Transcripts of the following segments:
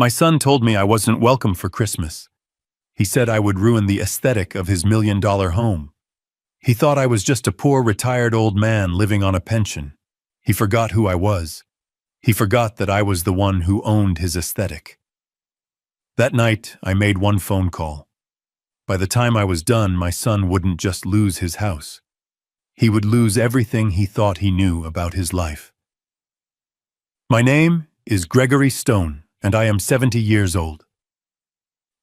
My son told me I wasn't welcome for Christmas. He said I would ruin the aesthetic of his $1 million home. He thought I was just a poor retired old man living on a pension. He forgot who I was. He forgot that I was the one who owned his aesthetic. That night, I made one phone call. By the time I was done, my son wouldn't just lose his house. He would lose everything he thought he knew about his life. My name is Gregory Stone, and I am 70 years old.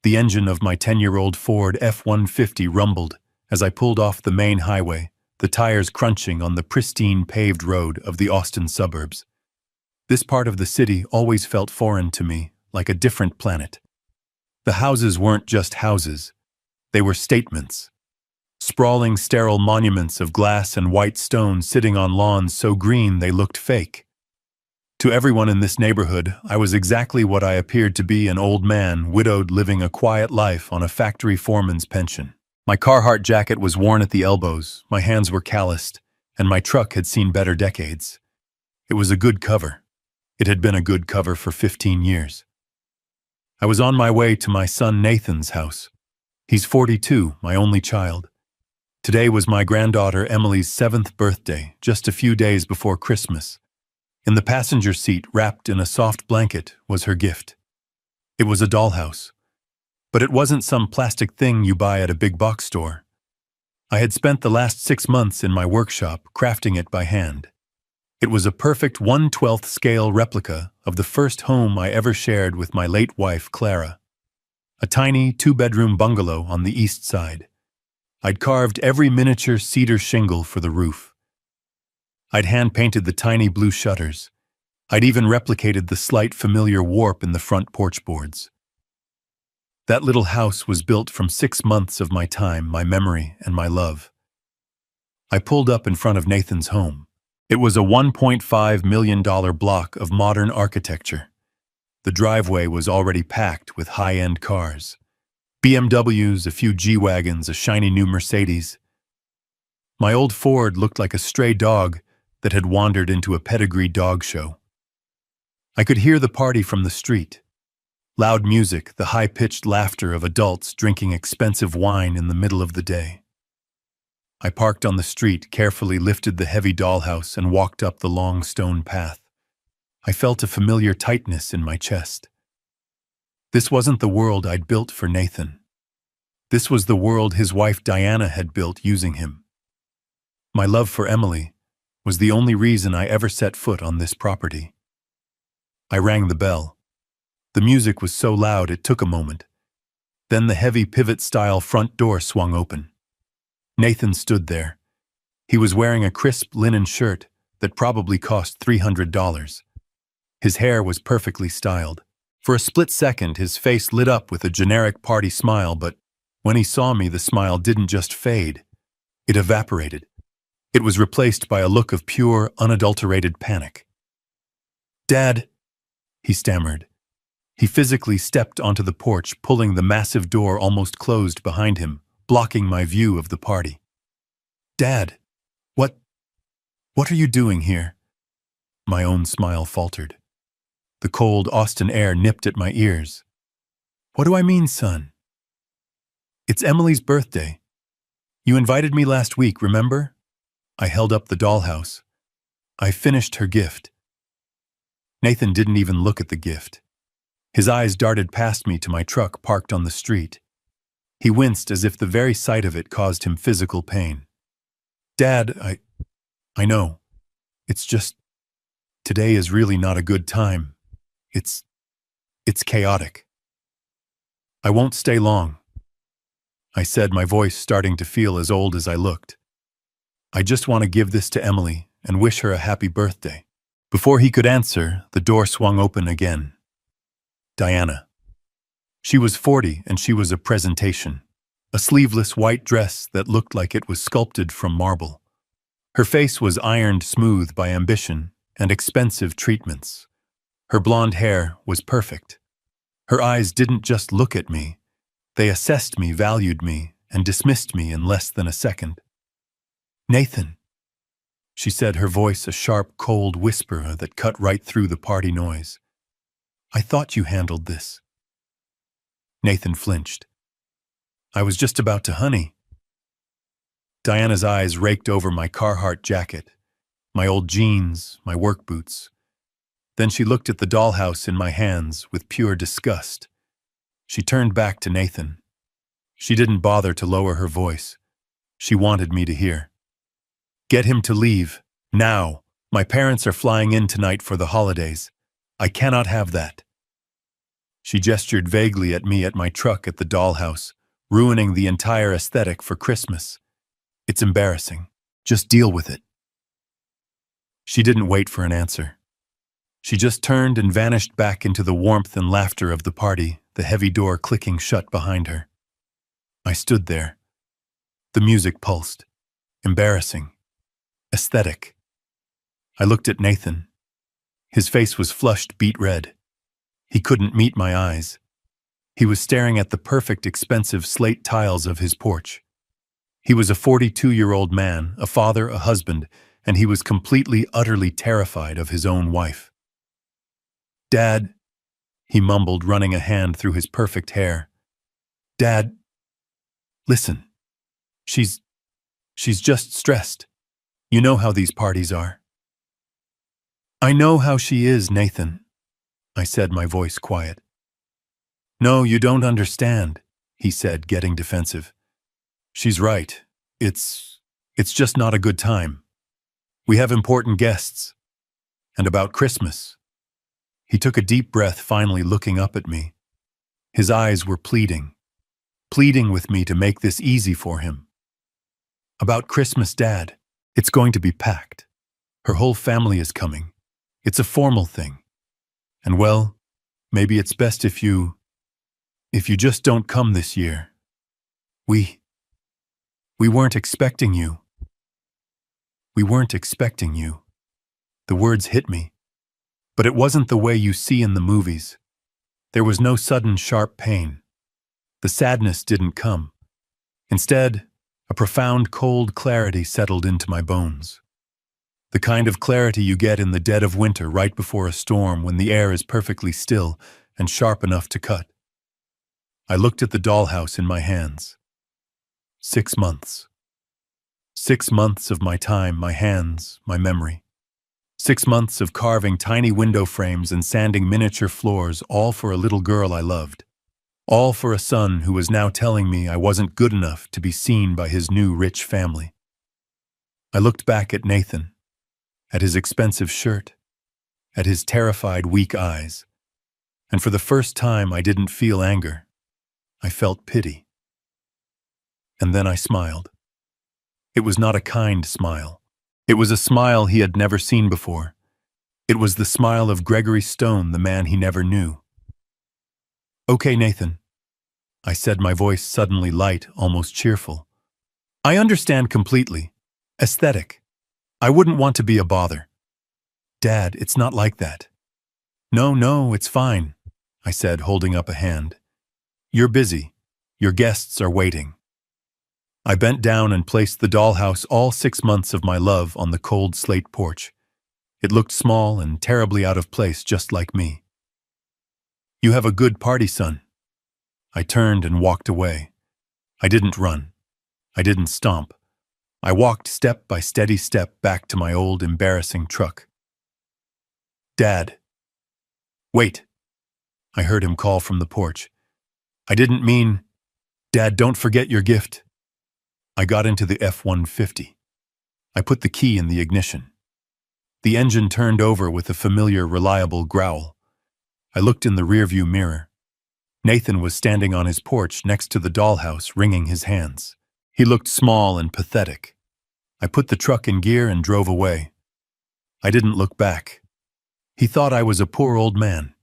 The engine of my 10-year-old Ford F-150 rumbled as I pulled off the main highway, the tires crunching on the pristine paved road of the Austin suburbs. This part of the city always felt foreign to me, like a different planet. The houses weren't just houses. They were statements. Sprawling, sterile monuments of glass and white stone sitting on lawns so green they looked fake. To everyone in this neighborhood, I was exactly what I appeared to be, an old man, widowed, living a quiet life on a factory foreman's pension. My Carhartt jacket was worn at the elbows, my hands were calloused, and my truck had seen better decades. It was a good cover. It had been a good cover for 15 years. I was on my way to my son Nathan's house. He's 42, my only child. Today was my granddaughter Emily's 7th birthday, just a few days before Christmas. In the passenger seat, wrapped in a soft blanket, was her gift. It was a dollhouse. But it wasn't some plastic thing you buy at a big box store. I had spent the last 6 months in my workshop crafting it by hand. It was a perfect 1/12 scale replica of the first home I ever shared with my late wife, Clara. A tiny 2-bedroom bungalow on the east side. I'd carved every miniature cedar shingle for the roof. I'd hand-painted the tiny blue shutters. I'd even replicated the slight familiar warp in the front porch boards. That little house was built from 6 months of my time, my memory, and my love. I pulled up in front of Nathan's home. It was a $1.5 million block of modern architecture. The driveway was already packed with high-end cars. BMWs, a few G-Wagons, a shiny new Mercedes. My old Ford looked like a stray dog that had wandered into a pedigree dog show. I could hear the party from the street. Loud music, the high-pitched laughter of adults drinking expensive wine in the middle of the day. I parked on the street, carefully lifted the heavy dollhouse, and walked up the long stone path. I felt a familiar tightness in my chest. This wasn't the world I'd built for Nathan. This was the world his wife Diana had built using him. My love for Emily was the only reason I ever set foot on this property. I rang the bell. The music was so loud it took a moment. Then the heavy pivot-style front door swung open. Nathan stood there. He was wearing a crisp linen shirt that probably cost $300. His hair was perfectly styled. For a split second, his face lit up with a generic party smile, but when he saw me, the smile didn't just fade. It evaporated. It was replaced by a look of pure, unadulterated panic. "Dad," he stammered. He physically stepped onto the porch, pulling the massive door almost closed behind him, blocking my view of the party. "Dad, what are you doing here?" My own smile faltered. The cold Austin air nipped at my ears. "What do I mean, son?" "It's Emily's birthday. You invited me last week, remember?" I held up the dollhouse. "I finished her gift." Nathan didn't even look at the gift. His eyes darted past me to my truck parked on the street. He winced as if the very sight of it caused him physical pain. "Dad, I know. It's just, today is really not a good time. It's chaotic." "I won't stay long," I said, my voice starting to feel as old as I looked. "I just want to give this to Emily and wish her a happy birthday." Before he could answer, the door swung open again. Diana. She was 40 and she was a presentation. A sleeveless white dress that looked like it was sculpted from marble. Her face was ironed smooth by ambition and expensive treatments. Her blonde hair was perfect. Her eyes didn't just look at me. They assessed me, valued me, and dismissed me in less than a second. "Nathan," she said, her voice a sharp, cold whisper that cut right through the party noise. I thought you handled this. Nathan flinched. I was just about to, honey. Diana's eyes raked over my Carhartt jacket, my old jeans, my work boots. Then she looked at the dollhouse in my hands with pure disgust. She turned back to Nathan. She didn't bother to lower her voice. She wanted me to hear. Get him to leave, now. My parents are flying in tonight for the holidays. I cannot have that. She gestured vaguely at me at my truck at the dollhouse, ruining the entire aesthetic for Christmas. It's embarrassing. Just deal with it. She didn't wait for an answer. She just turned and vanished back into the warmth and laughter of the party, the heavy door clicking shut behind her. I stood there. The music pulsed. Embarrassing. Aesthetic. I looked at Nathan. His face was flushed beet red. He couldn't meet my eyes. He was staring at the perfect, expensive slate tiles of his porch. He was a 42-year-old man, a father, a husband, and he was completely, utterly terrified of his own wife. Dad, he mumbled, running a hand through his perfect hair. Dad, listen. She's just stressed. You know how these parties are. I know how she is, Nathan, I said, my voice quiet. No, you don't understand, he said, getting defensive. She's right. It's just not a good time. We have important guests. And about Christmas. He took a deep breath, finally looking up at me. His eyes were pleading with me to make this easy for him. About Christmas, Dad. It's going to be packed. Her whole family is coming. It's a formal thing. And well, maybe it's best if you just don't come this year. We weren't expecting you. We weren't expecting you. The words hit me. But it wasn't the way you see in the movies. There was no sudden sharp pain. The sadness didn't come. Instead, a profound cold clarity settled into my bones. The kind of clarity you get in the dead of winter right before a storm when the air is perfectly still and sharp enough to cut. I looked at the dollhouse in my hands. 6 months. 6 months of my time, my hands, my memory. 6 months of carving tiny window frames and sanding miniature floors, all for a little girl I loved. All for a son who was now telling me I wasn't good enough to be seen by his new rich family. I looked back at Nathan, at his expensive shirt, at his terrified, weak eyes, and for the first time I didn't feel anger. I felt pity. And then I smiled. It was not a kind smile. It was a smile he had never seen before. It was the smile of Gregory Stone, the man he never knew. Okay, Nathan, I said, my voice suddenly light, almost cheerful. I understand completely. Aesthetic. I wouldn't want to be a bother. Dad, it's not like that. No, it's fine, I said, holding up a hand. You're busy. Your guests are waiting. I bent down and placed the dollhouse, all 6 months of my love, on the cold slate porch. It looked small and terribly out of place, just like me. You have a good party, son. I turned and walked away. I didn't run. I didn't stomp. I walked step by steady step back to my old, embarrassing truck. Dad. Wait. I heard him call from the porch. I didn't mean, Dad, don't forget your gift. I got into the F-150. I put the key in the ignition. The engine turned over with a familiar, reliable growl. I looked in the rearview mirror. Nathan was standing on his porch next to the dollhouse, wringing his hands. He looked small and pathetic. I put the truck in gear and drove away. I didn't look back. He thought I was a poor old man.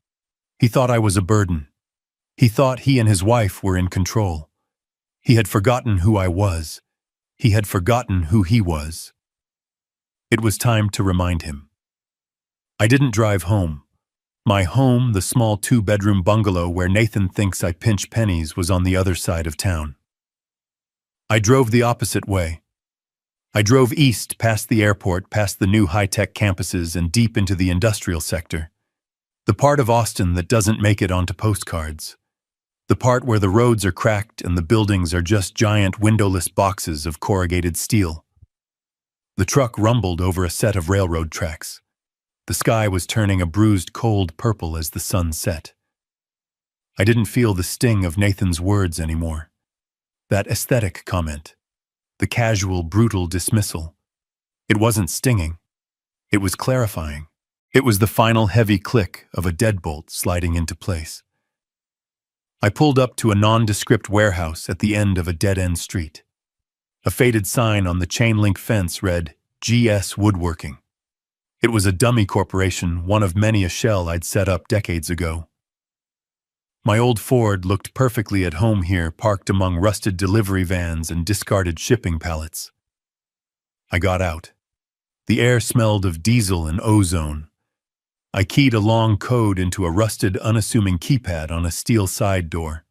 He thought I was a burden. He thought he and his wife were in control. He had forgotten who I was. He had forgotten who he was. It was time to remind him. I didn't drive home. My home, the small 2-bedroom bungalow where Nathan thinks I pinch pennies, was on the other side of town. I drove the opposite way. I drove east, past the airport, past the new high-tech campuses, and deep into the industrial sector. The part of Austin that doesn't make it onto postcards. The part where the roads are cracked and the buildings are just giant windowless boxes of corrugated steel. The truck rumbled over a set of railroad tracks. The sky was turning a bruised cold purple as the sun set. I didn't feel the sting of Nathan's words anymore. That aesthetic comment. The casual, brutal dismissal. It wasn't stinging. It was clarifying. It was the final heavy click of a deadbolt sliding into place. I pulled up to a nondescript warehouse at the end of a dead-end street. A faded sign on the chain-link fence read, GS Woodworking. It was a dummy corporation, one of many a shell I'd set up decades ago. My old Ford looked perfectly at home here, parked among rusted delivery vans and discarded shipping pallets. I got out. The air smelled of diesel and ozone. I keyed a long code into a rusted, unassuming keypad on a steel side door.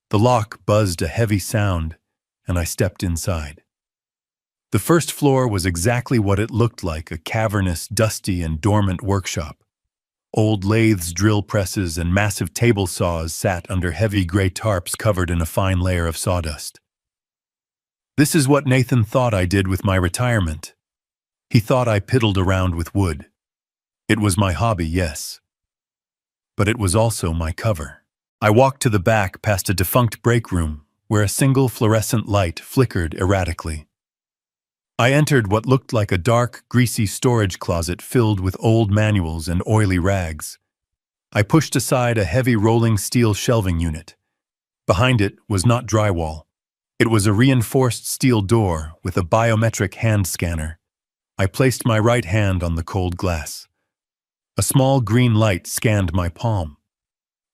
The lock buzzed a heavy sound, and I stepped inside. The first floor was exactly what it looked like, a cavernous, dusty, and dormant workshop. Old lathes, drill presses, and massive table saws sat under heavy gray tarps covered in a fine layer of sawdust. This is what Nathan thought I did with my retirement. He thought I piddled around with wood. It was my hobby, yes. But it was also my cover. I walked to the back past a defunct break room where a single fluorescent light flickered erratically. I entered what looked like a dark, greasy storage closet filled with old manuals and oily rags. I pushed aside a heavy rolling steel shelving unit. Behind it was not drywall. It was a reinforced steel door with a biometric hand scanner. I placed my right hand on the cold glass. A small green light scanned my palm.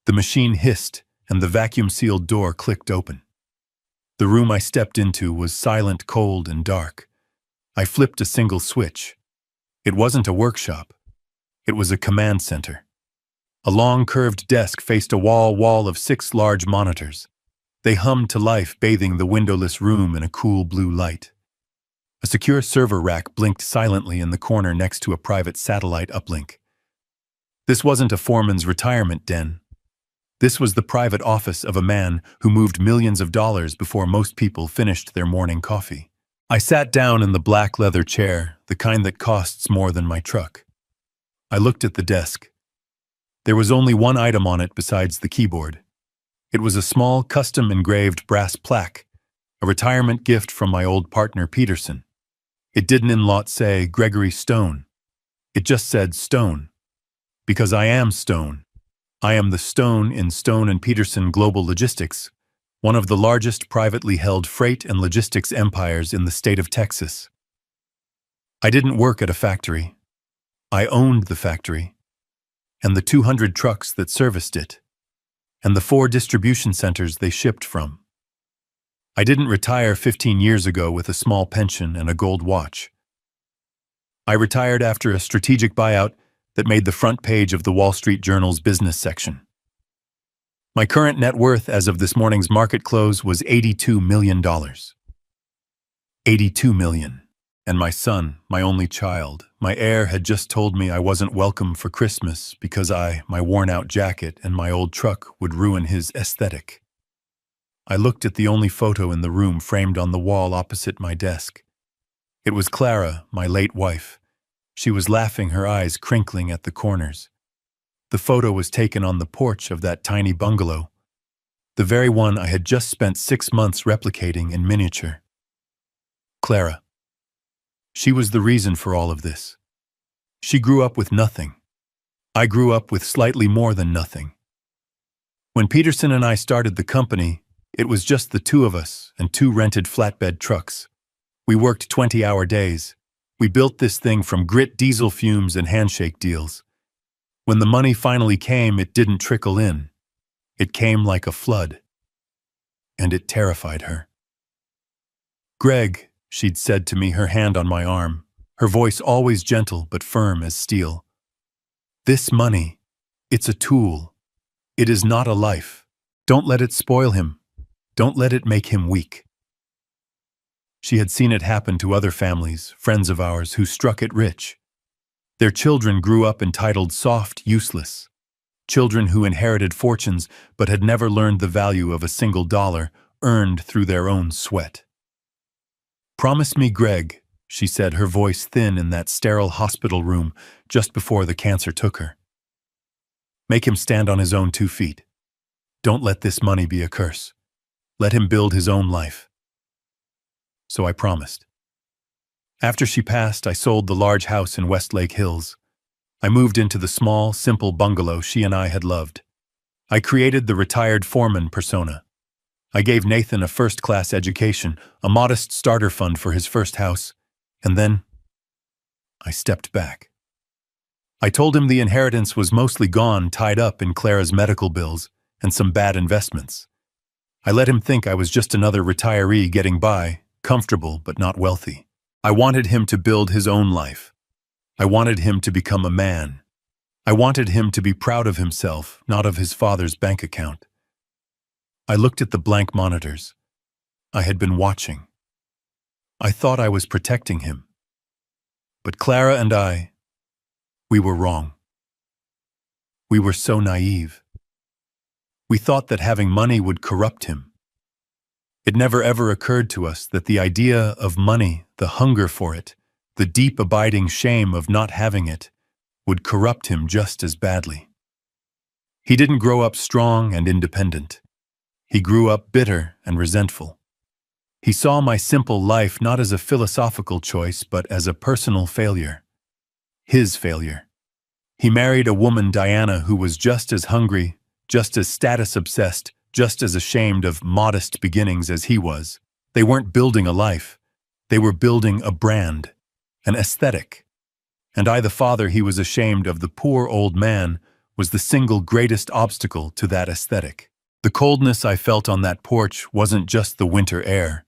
The machine hissed, and the vacuum-sealed door clicked open. The room I stepped into was silent, cold, and dark. I flipped a single switch. It wasn't a workshop. It was a command center. A long, curved desk faced a wall of 6 large monitors. They hummed to life, bathing the windowless room in a cool blue light. A secure server rack blinked silently in the corner next to a private satellite uplink. This wasn't a foreman's retirement den. This was the private office of a man who moved millions of dollars before most people finished their morning coffee. I sat down in the black leather chair, the kind that costs more than my truck. I looked at the desk. There was only one item on it besides the keyboard. It was a small, custom-engraved brass plaque, a retirement gift from my old partner Peterson. It didn't in lot say Gregory Stone. It just said Stone. Because I am Stone. I am the Stone in Stone & Peterson Global Logistics, one of the largest privately held freight and logistics empires in the state of Texas. I didn't work at a factory. I owned the factory, and the 200 trucks that serviced it, and the 4 distribution centers they shipped from. I didn't retire 15 years ago with a small pension and a gold watch. I retired after a strategic buyout that made the front page of the Wall Street Journal's business section. My current net worth as of this morning's market close was $82 million. $82 million. And my son, my only child, my heir, had just told me I wasn't welcome for Christmas because my worn-out jacket and my old truck would ruin his aesthetic. I looked at the only photo in the room framed on the wall opposite my desk. It was Clara, my late wife. She was laughing, her eyes crinkling at the corners. The photo was taken on the porch of that tiny bungalow, the very one I had just spent 6 months replicating in miniature. Clara. She was the reason for all of this. She grew up with nothing. I grew up with slightly more than nothing. When Peterson and I started the company, it was just the 2 of us and 2 rented flatbed trucks. We worked 20-hour days. We built this thing from grit, diesel fumes, and handshake deals. When the money finally came, it didn't trickle in. It came like a flood. And it terrified her. "Greg," she'd said to me, her hand on my arm, her voice always gentle but firm as steel. "This money, it's a tool. It is not a life. Don't let it spoil him. Don't let it make him weak." She had seen it happen to other families, friends of ours, who struck it rich. Their children grew up entitled, soft, useless. children who inherited fortunes but had never learned the value of a single dollar earned through their own sweat. "Promise me, Greg," she said, her voice thin in that sterile hospital room just before the cancer took her. "Make him stand on his own 2 feet. Don't let this money be a curse. Let him build his own life." So I promised. After she passed, I sold the large house in Westlake Hills. I moved into the small, simple bungalow she and I had loved. I created the retired foreman persona. I gave Nathan a first-class education, a modest starter fund for his first house, and then I stepped back. I told him the inheritance was mostly gone, tied up in Clara's medical bills and some bad investments. I let him think I was just another retiree getting by, comfortable but not wealthy. I wanted him to build his own life. I wanted him to become a man. I wanted him to be proud of himself, not of his father's bank account. I looked at the blank monitors. I had been watching. I thought I was protecting him. But Clara and we were wrong. We were so naive. We thought that having money would corrupt him. It never ever occurred to us that the idea of money, the hunger for it, the deep abiding shame of not having it, would corrupt him just as badly. He didn't grow up strong and independent. He grew up bitter and resentful. He saw my simple life not as a philosophical choice, but as a personal failure. His failure. He married a woman, Diana, who was just as hungry, just as status-obsessed, just as ashamed of modest beginnings as he was. They weren't building a life. They were building a brand, an aesthetic. And I, the father he was ashamed of, the poor old man, was the single greatest obstacle to that aesthetic. The coldness I felt on that porch wasn't just the winter air.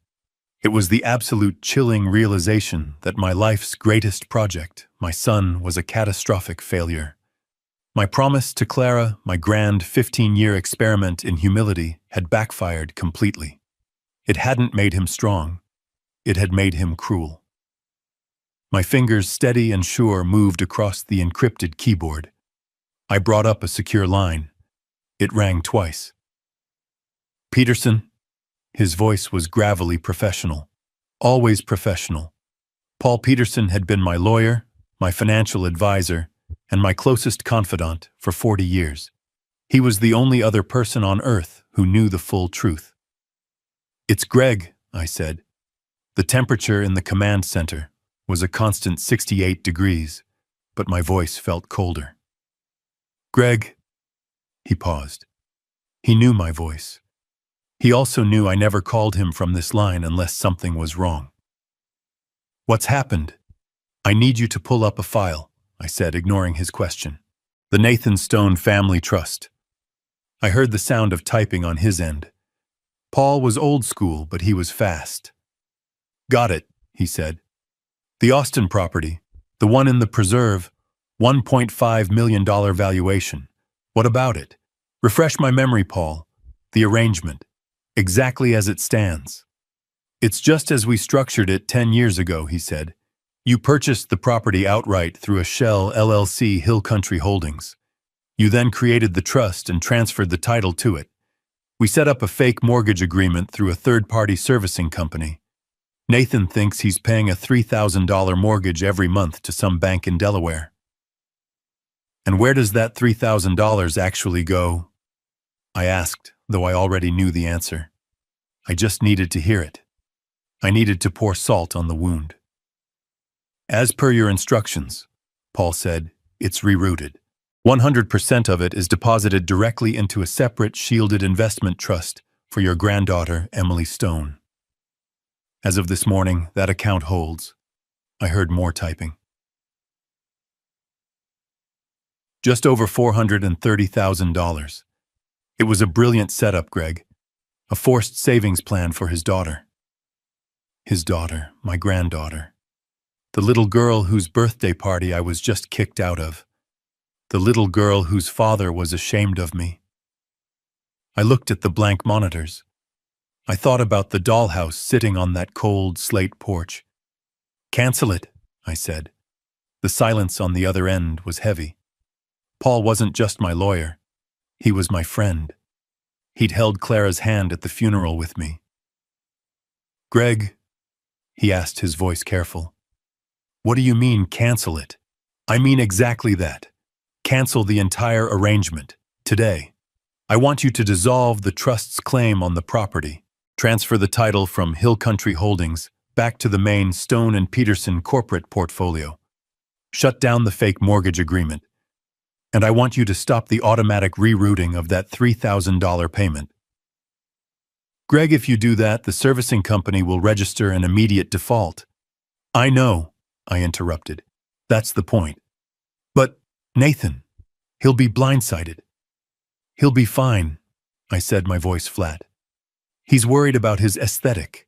It was the absolute chilling realization that my life's greatest project, my son, was a catastrophic failure. My promise to Clara, my grand 15-year experiment in humility, had backfired completely. It hadn't made him strong. It had made him cruel. My fingers, steady and sure, moved across the encrypted keyboard. I brought up a secure line. It rang twice. "Peterson." His voice was gravelly professional. Always professional. Paul Peterson had been my lawyer, my financial advisor, and my closest confidant for 40 years. He was the only other person on earth who knew the full truth. "It's Greg," I said. The temperature in the command center was a constant 68 degrees, but my voice felt colder. "Greg." He paused. He knew my voice. He also knew I never called him from this line unless something was wrong. "What's happened?" "I need you to pull up a file," I said, ignoring his question. "The Nathan Stone Family Trust." I heard the sound of typing on his end. Paul was old school, but he was fast. "Got it," he said. "The Austin property, the one in the preserve, $1.5 million valuation. What about it? Refresh my memory, Paul. The arrangement. Exactly as it stands." "It's just as we structured it 10 years ago," he said. "You purchased the property outright through a shell LLC, Hill Country Holdings. You then created the trust and transferred the title to it. We set up a fake mortgage agreement through a third-party servicing company. Nathan thinks he's paying a $3,000 mortgage every month to some bank in Delaware." "And where does that $3,000 actually go?" I asked, though I already knew the answer. I just needed to hear it. I needed to pour salt on the wound. "As per your instructions," Paul said, "it's rerouted. 100% of it is deposited directly into a separate shielded investment trust for your granddaughter, Emily Stone. As of this morning, that account holds." I heard more typing. "Just over $430,000. It was a brilliant setup, Greg. A forced savings plan for his daughter." His daughter, my granddaughter. The little girl whose birthday party I was just kicked out of. The little girl whose father was ashamed of me. I looked at the blank monitors. I thought about the dollhouse sitting on that cold slate porch. "Cancel it," I said. The silence on the other end was heavy. Paul wasn't just my lawyer. He was my friend. He'd held Clara's hand at the funeral with me. "Greg," he asked, his voice careful, "what do you mean, cancel it?" "I mean exactly that. Cancel the entire arrangement, today. I want you to dissolve the trust's claim on the property, transfer the title from Hill Country Holdings back to the main Stone and Peterson corporate portfolio, shut down the fake mortgage agreement, and I want you to stop the automatic rerouting of that $3,000 payment. Greg, if you do that, the servicing company will register an immediate default." "I know," I interrupted. "That's the point. But, Nathan, he'll be blindsided." "He'll be fine," I said, my voice flat. "He's worried about his aesthetic.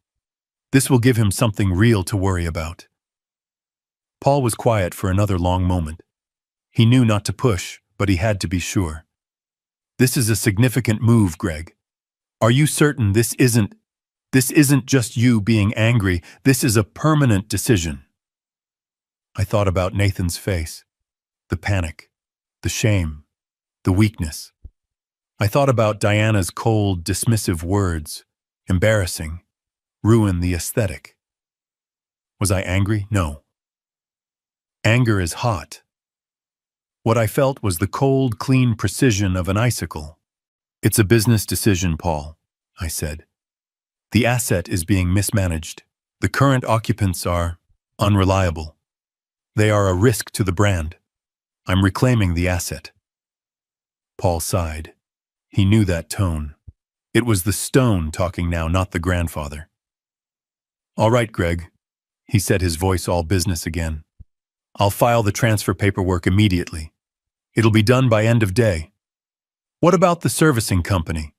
This will give him something real to worry about." Paul was quiet for another long moment. He knew not to push, but he had to be sure. "This is a significant move, Greg. Are you certain this isn't just you being angry? This is a permanent decision." I thought about Nathan's face, the panic, the shame, the weakness. I thought about Diana's cold, dismissive words, embarrassing, ruin the aesthetic. Was I angry? No. Anger is hot. What I felt was the cold, clean precision of an icicle. "It's a business decision, Paul," I said. "The asset is being mismanaged. The current occupants are unreliable. They are a risk to the brand. I'm reclaiming the asset." Paul sighed. He knew that tone. It was the stone talking now, not the grandfather. "All right, Greg," he said, his voice all business again. "I'll file the transfer paperwork immediately. It'll be done by end of day. What about the servicing company?"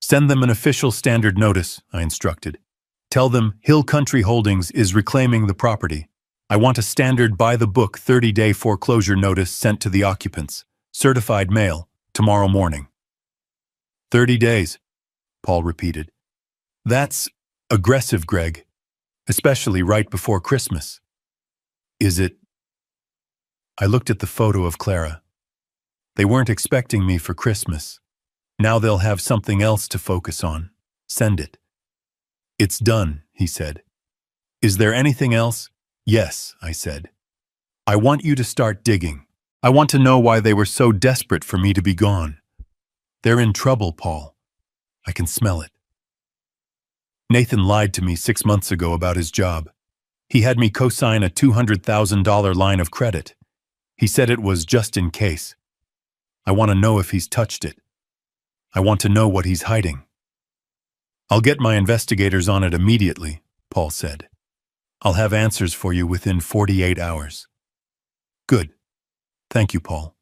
"Send them an official standard notice," I instructed. "Tell them Hill Country Holdings is reclaiming the property. I want a standard by-the-book 30-day foreclosure notice sent to the occupants. Certified mail, tomorrow morning." 30 days, Paul repeated. "That's aggressive, Greg, especially right before Christmas." "Is it?" I looked at the photo of Clara. They weren't expecting me for Christmas. Now they'll have something else to focus on. Send it. "It's done," he said. "Is there anything else?" "Yes," I said. "I want you to start digging. I want to know why they were so desperate for me to be gone. They're in trouble, Paul. I can smell it. Nathan lied to me 6 months ago about his job. He had me co-sign a $200,000 line of credit. He said it was just in case. I want to know if he's touched it. I want to know what he's hiding." "I'll get my investigators on it immediately," Paul said. "I'll have answers for you within 48 hours. "Good. Thank you, Paul."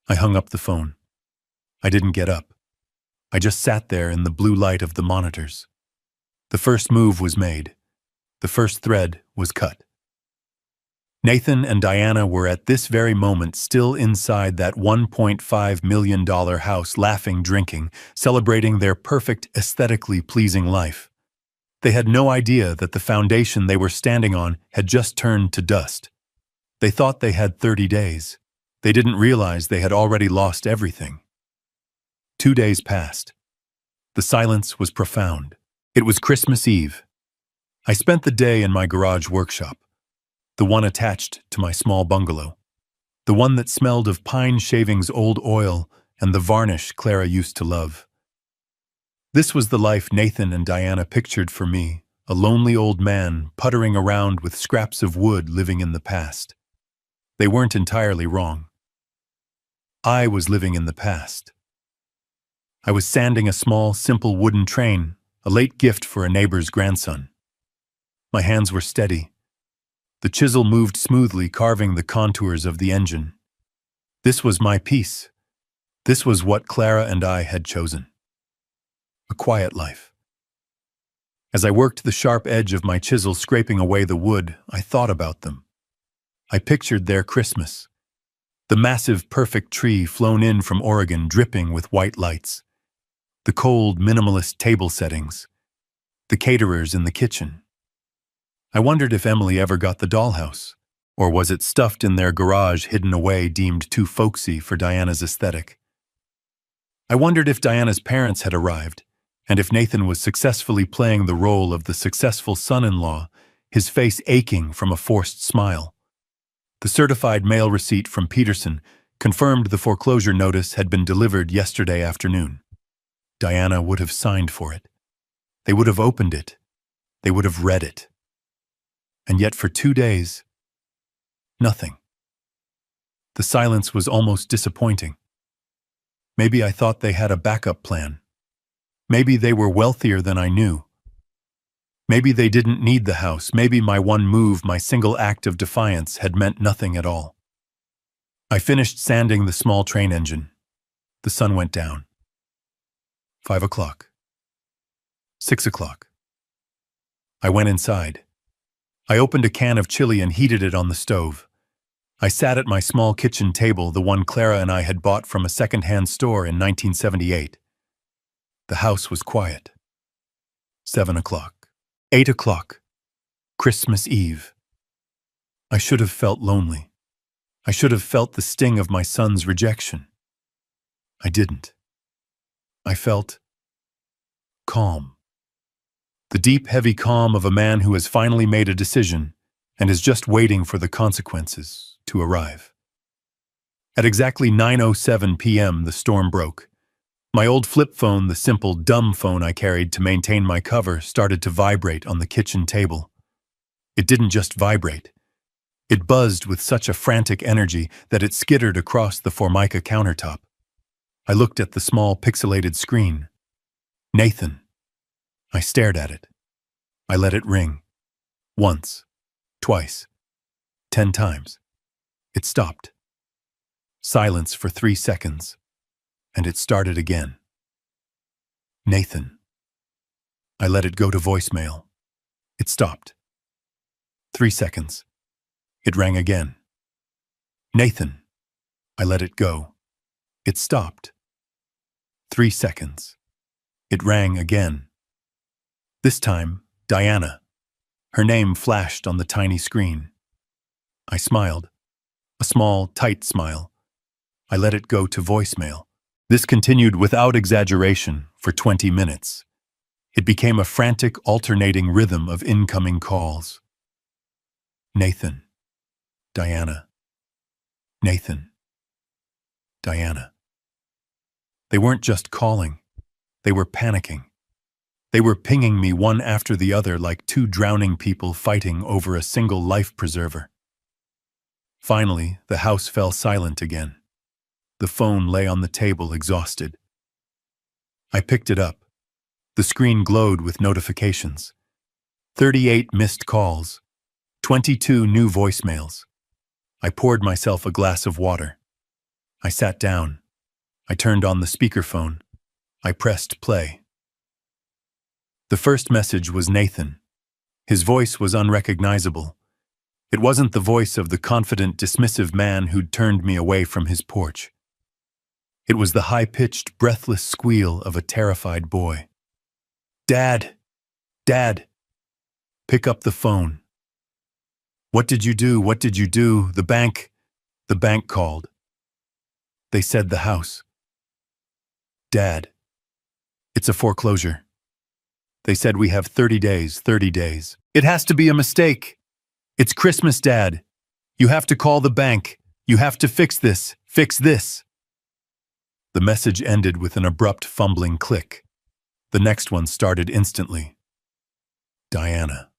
I hung up the phone. I didn't get up. I just sat there in the blue light of the monitors. The first move was made. The first thread was cut. Nathan and Diana were at this very moment still inside that $1.5 million house, laughing, drinking, celebrating their perfect, aesthetically pleasing life. They had no idea that the foundation they were standing on had just turned to dust. They thought they had 30 days. They didn't realize they had already lost everything. 2 days passed. The silence was profound. It was Christmas Eve. I spent the day in my garage workshop, the one attached to my small bungalow, the one that smelled of pine shavings, old oil, and the varnish Clara used to love. This was the life Nathan and Diana pictured for me, a lonely old man puttering around with scraps of wood, living in the past. They weren't entirely wrong. I was living in the past. I was sanding a small, simple wooden train, a late gift for a neighbor's grandson. My hands were steady. The chisel moved smoothly, carving the contours of the engine. This was my piece. This was what Clara and I had chosen. A quiet life. As I worked the sharp edge of my chisel scraping away the wood, I thought about them. I pictured their Christmas. The massive, perfect tree flown in from Oregon, dripping with white lights. The cold, minimalist table settings. The caterers in the kitchen. I wondered if Emily ever got the dollhouse, or was it stuffed in their garage, hidden away, deemed too folksy for Diana's aesthetic. I wondered if Diana's parents had arrived, and if Nathan was successfully playing the role of the successful son-in-law, his face aching from a forced smile. The certified mail receipt from Peterson confirmed the foreclosure notice had been delivered yesterday afternoon. Diana would have signed for it. They would have opened it. They would have read it. And yet for 2 days, nothing. The silence was almost disappointing. Maybe I thought they had a backup plan. Maybe they were wealthier than I knew. Maybe they didn't need the house. Maybe my one move, my single act of defiance, had meant nothing at all. I finished sanding the small train engine. The sun went down. 5 o'clock. 6 o'clock. I went inside. I opened a can of chili and heated it on the stove. I sat at my small kitchen table, the one Clara and I had bought from a second-hand store in 1978. The house was quiet. 7 o'clock. 8 o'clock. Christmas Eve. I should have felt lonely. I should have felt the sting of my son's rejection. I didn't. I felt calm. The deep, heavy calm of a man who has finally made a decision and is just waiting for the consequences to arrive. At exactly 9:07 p.m., the storm broke. My old flip phone, the simple, dumb phone I carried to maintain my cover, started to vibrate on the kitchen table. It didn't just vibrate. It buzzed with such a frantic energy that it skittered across the Formica countertop. I looked at the small, pixelated screen. Nathan. I stared at it. I let it ring. Once. Twice. 10 times. It stopped. Silence for 3 seconds. And it started again. Nathan. I let it go to voicemail. It stopped. 3 seconds. It rang again. Nathan. I let it go. It stopped. 3 seconds. It rang again. This time, Diana. Her name flashed on the tiny screen. I smiled. A small, tight smile. I let it go to voicemail. This continued without exaggeration for 20 minutes. It became a frantic, alternating rhythm of incoming calls. Nathan. Diana. Nathan. Diana. They weren't just calling. They were panicking. They were pinging me one after the other like two drowning people fighting over a single life preserver. Finally, the house fell silent again. The phone lay on the table, exhausted. I picked it up. The screen glowed with notifications. 38 missed calls. 22 new voicemails. I poured myself a glass of water. I sat down. I turned on the speakerphone. I pressed play. The first message was Nathan. His voice was unrecognizable. It wasn't the voice of the confident, dismissive man who'd turned me away from his porch. It was the high-pitched, breathless squeal of a terrified boy. Dad! Dad! Pick up the phone. What did you do? What did you do? The bank called. They said the house. Dad. It's a foreclosure. They said we have 30 days, 30 days. It has to be a mistake. It's Christmas, Dad. You have to call the bank. You have to fix this. Fix this. The message ended with an abrupt fumbling click. The next one started instantly. Diana.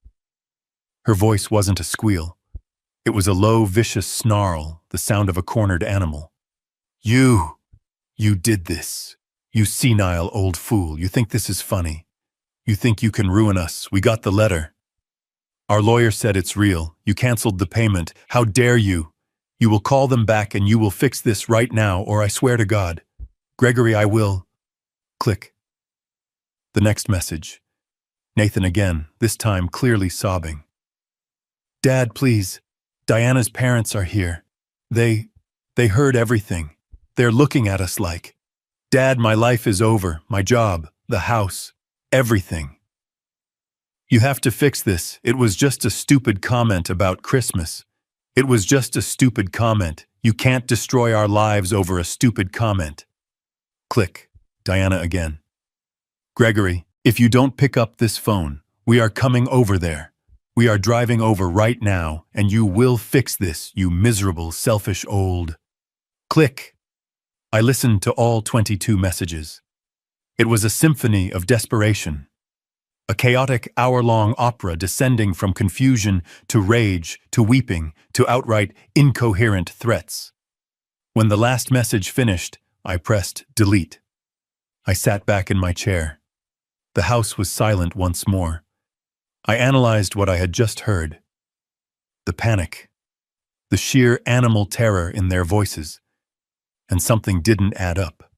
Her voice wasn't a squeal. It was a low, vicious snarl, the sound of a cornered animal. You did this. You senile old fool. You think this is funny. You think you can ruin us. We got the letter. Our lawyer said it's real. You canceled the payment. How dare you? You will call them back and you will fix this right now, or I swear to God. Gregory, I will. Click. The next message. Nathan again, this time clearly sobbing. Dad, please. Diana's parents are here. They heard everything. They're looking at us like, Dad, my life is over, my job, the house, everything. You have to fix this. It was just a stupid comment about Christmas. It was just a stupid comment. You can't destroy our lives over a stupid comment. Click. Diana again. Gregory, if you don't pick up this phone, we are coming over there. We are driving over right now, and you will fix this, you miserable, selfish old... Click. I listened to all 22 messages. It was a symphony of desperation. A chaotic hour-long opera descending from confusion to rage to weeping to outright incoherent threats. When the last message finished, I pressed delete. I sat back in my chair. The house was silent once more. I analyzed what I had just heard. The panic. The sheer animal terror in their voices. And something didn't add up.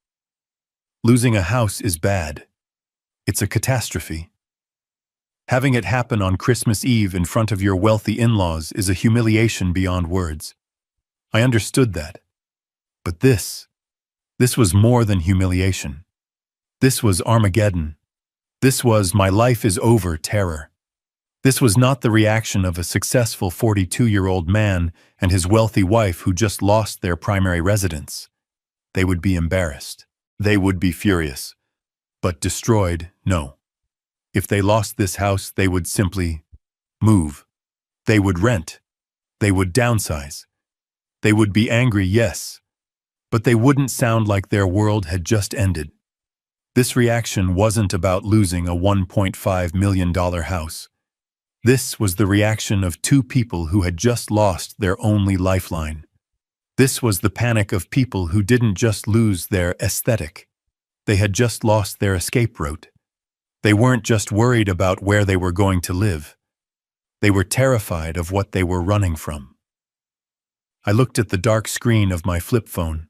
Losing a house is bad. It's a catastrophe. Having it happen on Christmas Eve in front of your wealthy in-laws is a humiliation beyond words. I understood that. But this was more than humiliation. This was Armageddon. This was my life is over terror. This was not the reaction of a successful 42-year-old man and his wealthy wife who just lost their primary residence. They would be embarrassed. They would be furious. But destroyed, no. If they lost this house, they would simply move. They would rent. They would downsize. They would be angry, yes. But they wouldn't sound like their world had just ended. This reaction wasn't about losing a $1.5 million house. This was the reaction of two people who had just lost their only lifeline. This was the panic of people who didn't just lose their aesthetic. They had just lost their escape route. They weren't just worried about where they were going to live. They were terrified of what they were running from. I looked at the dark screen of my flip phone.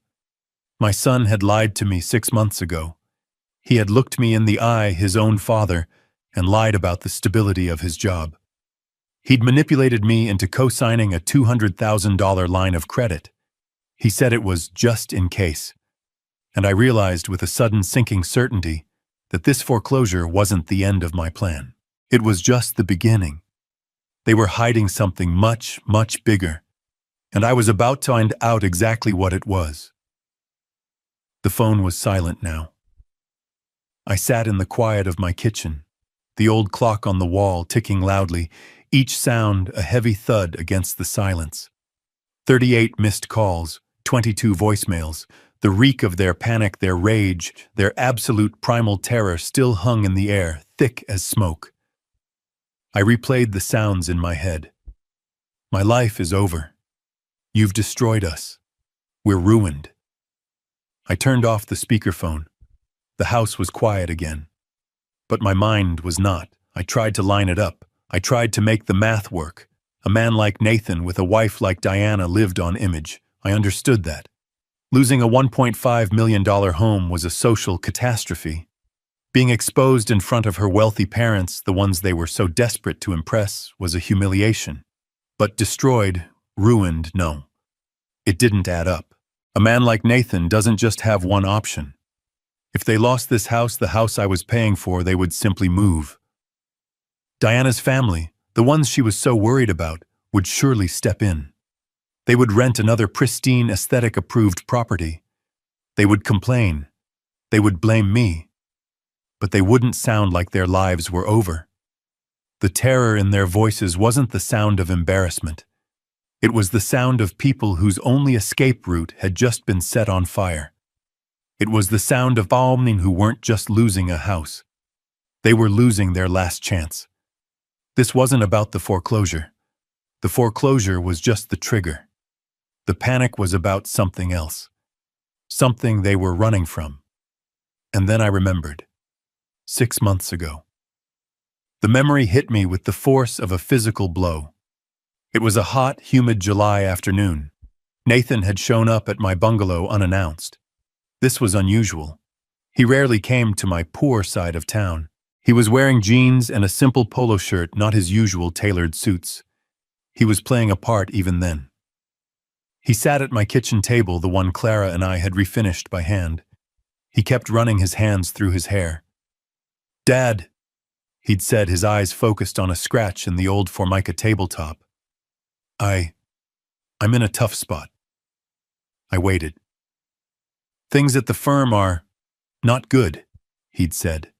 My son had lied to me 6 months ago. He had looked me in the eye, his own father, and lied about the stability of his job. He'd manipulated me into co-signing a $200,000 line of credit. He said it was just in case. And I realized with a sudden sinking certainty that this foreclosure wasn't the end of my plan. It was just the beginning. They were hiding something much, much bigger, and I was about to find out exactly what it was. The phone was silent now. I sat in the quiet of my kitchen, the old clock on the wall ticking loudly, each sound a heavy thud against the silence. 38 missed calls, 22 voicemails. The reek of their panic, their rage, their absolute primal terror still hung in the air, thick as smoke. I replayed the sounds in my head. My life is over. You've destroyed us. We're ruined. I turned off the speakerphone. The house was quiet again. But my mind was not. I tried to line it up. I tried to make the math work. A man like Nathan with a wife like Diana lived on image. I understood that. Losing a $1.5 million home was a social catastrophe. Being exposed in front of her wealthy parents, the ones they were so desperate to impress, was a humiliation. But destroyed, ruined, no. It didn't add up. A man like Nathan doesn't just have one option. If they lost this house, the house I was paying for, they would simply move. Diana's family, the ones she was so worried about, would surely step in. They would rent another pristine, aesthetic-approved property. They would complain. They would blame me. But they wouldn't sound like their lives were over. The terror in their voices wasn't the sound of embarrassment. It was the sound of people whose only escape route had just been set on fire. It was the sound of Balmning who weren't just losing a house. They were losing their last chance. This wasn't about the foreclosure. The foreclosure was just the trigger. The panic was about something else. Something they were running from. And then I remembered. 6 months ago. The memory hit me with the force of a physical blow. It was a hot, humid July afternoon. Nathan had shown up at my bungalow unannounced. This was unusual. He rarely came to my poor side of town. He was wearing jeans and a simple polo shirt, not his usual tailored suits. He was playing a part even then. He sat at my kitchen table, the one Clara and I had refinished by hand. He kept running his hands through his hair. "Dad," he'd said, his eyes focused on a scratch in the old Formica tabletop. I'm in a tough spot." I waited. "Things at the firm are..." Not good, he'd said.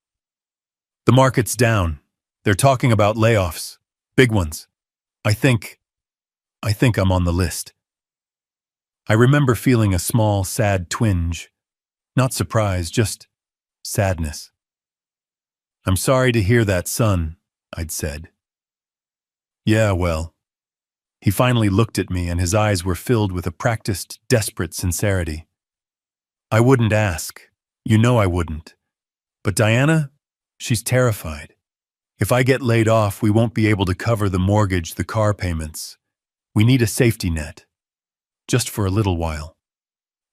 The market's down. They're talking about layoffs. Big ones. I think I'm on the list. I remember feeling a small, sad twinge. Not surprise, just sadness. I'm sorry to hear that, son, I'd said. Yeah, well. He finally looked at me and his eyes were filled with a practiced, desperate sincerity. I wouldn't ask. You know I wouldn't. But Diana, she's terrified. If I get laid off, we won't be able to cover the mortgage, the car payments. We need a safety net. Just for a little while.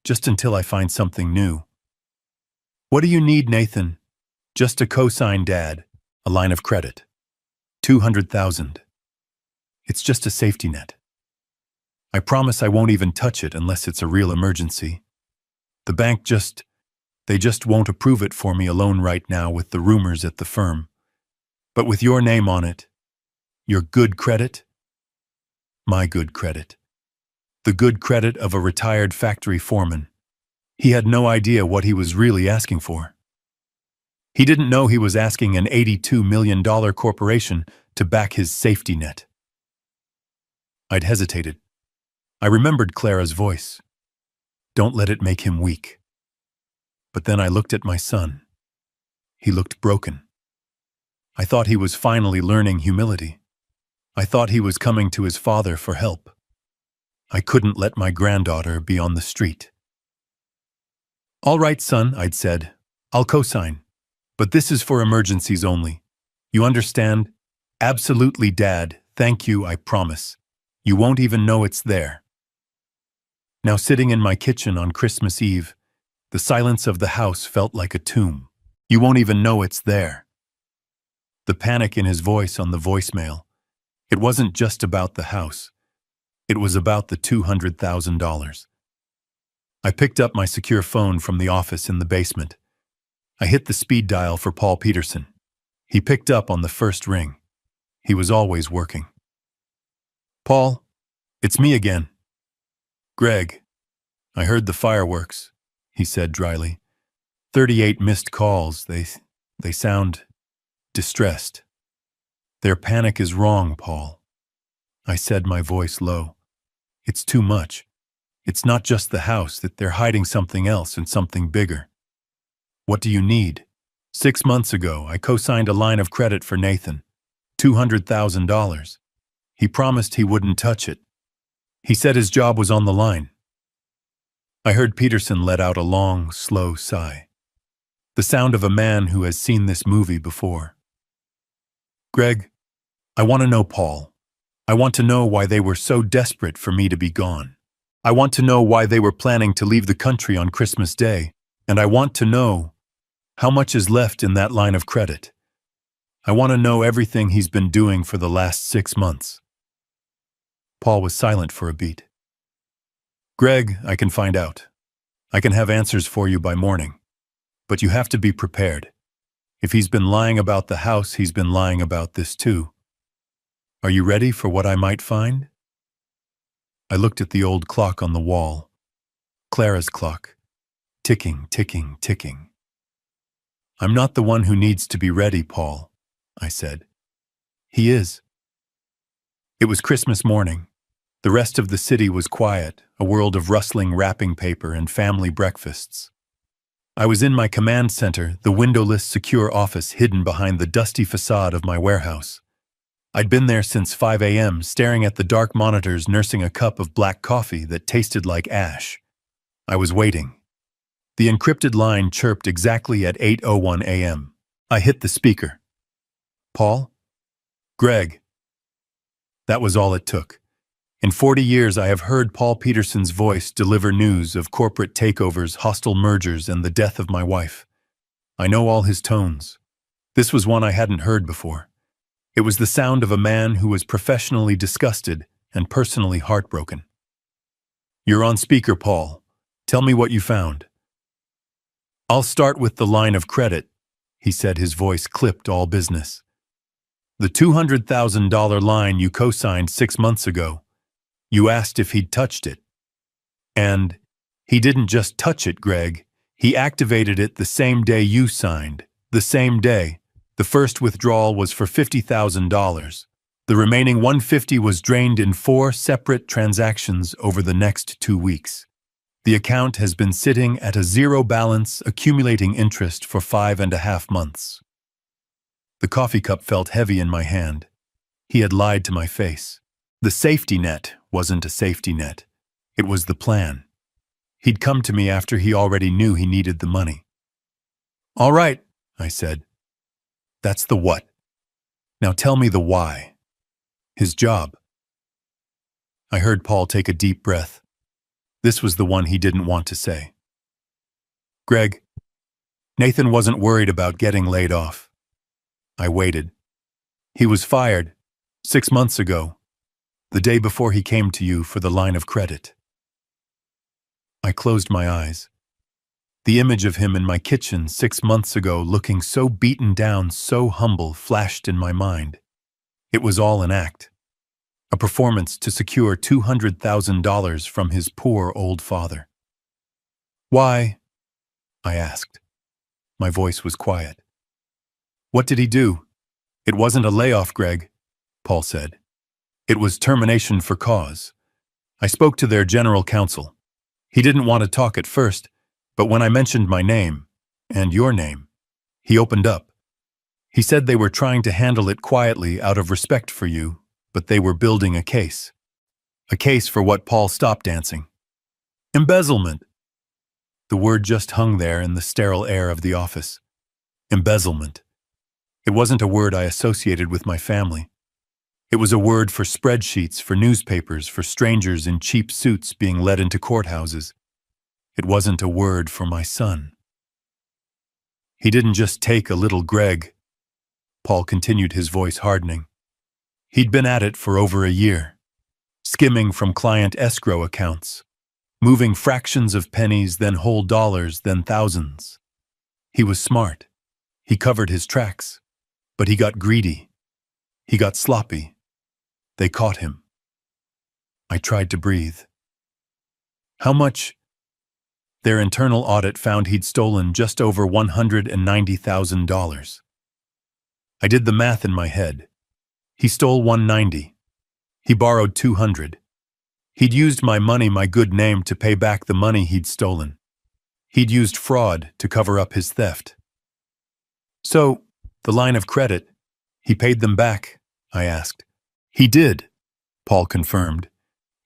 Just until I find something new. What do you need, Nathan? Just a cosign, Dad. A line of credit. 200,000. It's just a safety net. I promise I won't even touch it unless it's a real emergency. The bank they just won't approve it for me alone right now with the rumors at the firm. But with your name on it, your good credit, my good credit, the good credit of a retired factory foreman. He had no idea what he was really asking for. He didn't know he was asking an $82 million corporation to back his safety net. I'd hesitated. I remembered Clara's voice. Don't let it make him weak. But then I looked at my son. He looked broken. I thought he was finally learning humility. I thought he was coming to his father for help. I couldn't let my granddaughter be on the street. All right, son, I'd said. I'll cosign. But this is for emergencies only. You understand? Absolutely, Dad. Thank you, I promise. You won't even know it's there. Now sitting in my kitchen on Christmas Eve, the silence of the house felt like a tomb. You won't even know it's there. The panic in his voice on the voicemail. It wasn't just about the house. It was about the $200,000. I picked up my secure phone from the office in the basement. I hit the speed dial for Paul Peterson. He picked up on the first ring. He was always working. Paul, it's me again. Greg, I heard the fireworks, he said dryly. 38 missed calls. They sound distressed. Their panic is wrong, Paul. I said, my voice low. It's too much. It's not just the house, that they're hiding something else and something bigger. What do you need? 6 months ago, I co-signed a line of credit for Nathan. $200,000. He promised he wouldn't touch it. He said his job was on the line. I heard Peterson let out a long, slow sigh. The sound of a man who has seen this movie before. Greg, I want to know Paul. I want to know why they were so desperate for me to be gone. I want to know why they were planning to leave the country on Christmas Day, and I want to know how much is left in that line of credit. I want to know everything he's been doing for the last 6 months. Paul was silent for a beat. Greg, I can find out. I can have answers for you by morning. But you have to be prepared. If he's been lying about the house, he's been lying about this too. Are you ready for what I might find? I looked at the old clock on the wall. Clara's clock. Ticking, ticking, ticking. I'm not the one who needs to be ready, Paul, I said. He is. It was Christmas morning. The rest of the city was quiet, a world of rustling wrapping paper and family breakfasts. I was in my command center, the windowless, secure office hidden behind the dusty facade of my warehouse. I'd been there since 5 a.m., staring at the dark monitors, nursing a cup of black coffee that tasted like ash. I was waiting. The encrypted line chirped exactly at 8:01 a.m. I hit the speaker. Paul? Greg. That was all it took. In 40 years, I have heard Paul Peterson's voice deliver news of corporate takeovers, hostile mergers, and the death of my wife. I know all his tones. This was one I hadn't heard before. It was the sound of a man who was professionally disgusted and personally heartbroken. You're on speaker, Paul. Tell me what you found. I'll start with the line of credit, he said, his voice clipped all business. The $200,000 line you co-signed 6 months ago. You asked if he'd touched it. And he didn't just touch it, Greg. He activated it the same day you signed, the same day. The first withdrawal was for $50,000. The remaining $150,000 was drained in 4 separate transactions over the next 2 weeks. The account has been sitting at a zero balance, accumulating interest for 5.5 months. The coffee cup felt heavy in my hand. He had lied to my face. The safety net wasn't a safety net. It was the plan. He'd come to me after he already knew he needed the money. "All right," I said. "That's the what. Now tell me the why." "His job." I heard Paul take a deep breath. This was the one he didn't want to say. "Greg, Nathan wasn't worried about getting laid off." I waited. "He was fired 6 months ago, the day before he came to you for the line of credit." I closed my eyes. The image of him in my kitchen 6 months ago, looking so beaten down, so humble, flashed in my mind. It was all an act. A performance to secure $200,000 from his poor old father. "Why?" I asked. My voice was quiet. "What did he do?" "It wasn't a layoff, Greg," Paul said. "It was termination for cause. I spoke to their general counsel. He didn't want to talk at first, but when I mentioned my name, and your name, he opened up. He said they were trying to handle it quietly out of respect for you, but they were building a case. A case for what Paul stopped dancing. Embezzlement." The word just hung there in the sterile air of the office. Embezzlement. It wasn't a word I associated with my family. It was a word for spreadsheets, for newspapers, for strangers in cheap suits being led into courthouses. It wasn't a word for my son. "He didn't just take a little Greg," Paul continued, his voice hardening. "He'd been at it for over a year, skimming from client escrow accounts, moving fractions of pennies, then whole dollars, then thousands. He was smart. He covered his tracks. But he got greedy. He got sloppy. They caught him." I tried to breathe. "How much?" "Their internal audit found he'd stolen just over $190,000. I did the math in my head. He stole $190. He borrowed $200. He'd used my money, my good name, to pay back the money he'd stolen. He'd used fraud to cover up his theft." "So, the line of credit, he paid them back?" I asked. "He did," Paul confirmed.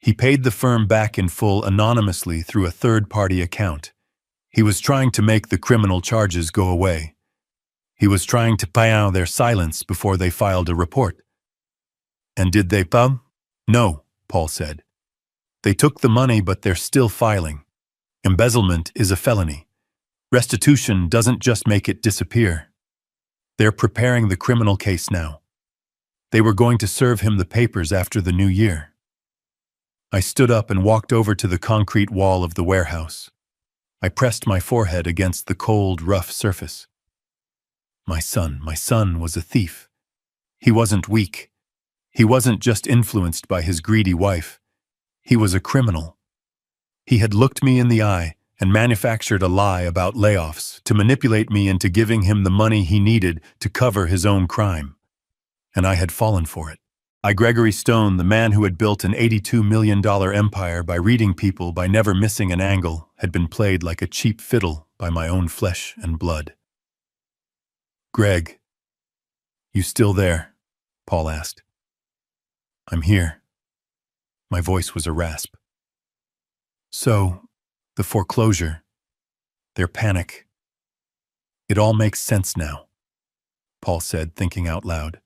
"He paid the firm back in full anonymously through a third-party account. He was trying to make the criminal charges go away. He was trying to pay out their silence before they filed a report." "And did they pay?" "No," Paul said. "They took the money, but they're still filing. Embezzlement is a felony. Restitution doesn't just make it disappear. They're preparing the criminal case now. They were going to serve him the papers after the new year." I stood up and walked over to the concrete wall of the warehouse. I pressed my forehead against the cold, rough surface. My son was a thief. He wasn't weak. He wasn't just influenced by his greedy wife. He was a criminal. He had looked me in the eye and manufactured a lie about layoffs to manipulate me into giving him the money he needed to cover his own crime. And I had fallen for it. Gregory Stone, the man who had built an $82 million empire by reading people, by never missing an angle, had been played like a cheap fiddle by my own flesh and blood. "Greg, you still there?" Paul asked. "I'm here." My voice was a rasp. "So, the foreclosure, their panic. It all makes sense now," Paul said, thinking out loud.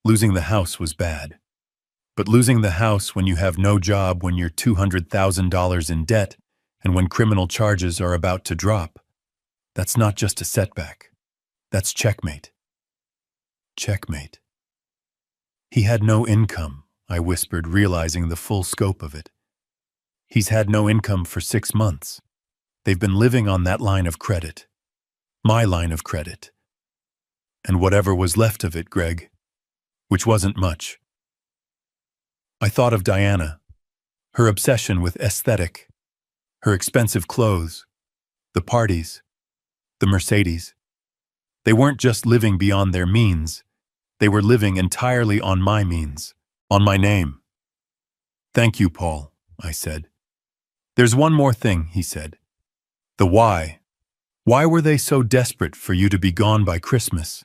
Losing the house was bad. But losing the house when you have no job, when you're $200,000 in debt, and when criminal charges are about to drop, that's not just a setback. That's checkmate. Checkmate. "He had no income," I whispered, realizing the full scope of it. "He's had no income for 6 months. They've been living on that line of credit. My line of credit. And whatever was left of it, Greg. Which wasn't much." I thought of Diana, her obsession with aesthetic, her expensive clothes, The parties, the Mercedes. They weren't just living beyond their means. They were living entirely on my means, on my name. "Thank you, Paul," I said. "There's one more thing," he said. "The why. Why were they so desperate for you to be gone by Christmas?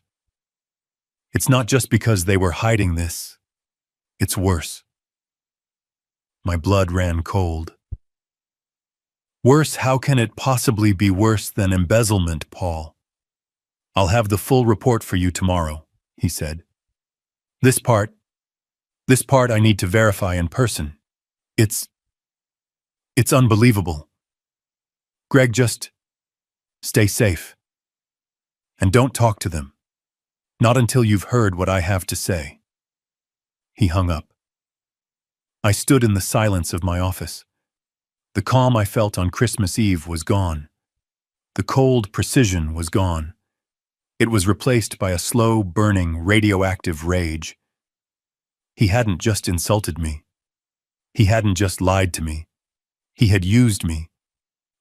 It's not just because they were hiding this. It's worse." My blood ran cold. "Worse? How can it possibly be worse than embezzlement, Paul?" "I'll have the full report for you tomorrow," he said. This part I need to verify in person. It's unbelievable. Greg, just stay safe. And don't talk to them. Not until you've heard what I have to say." He hung up. I stood in the silence of my office. The calm I felt on Christmas Eve was gone. The cold precision was gone. It was replaced by a slow, burning, radioactive rage. He hadn't just insulted me. He hadn't just lied to me. He had used me.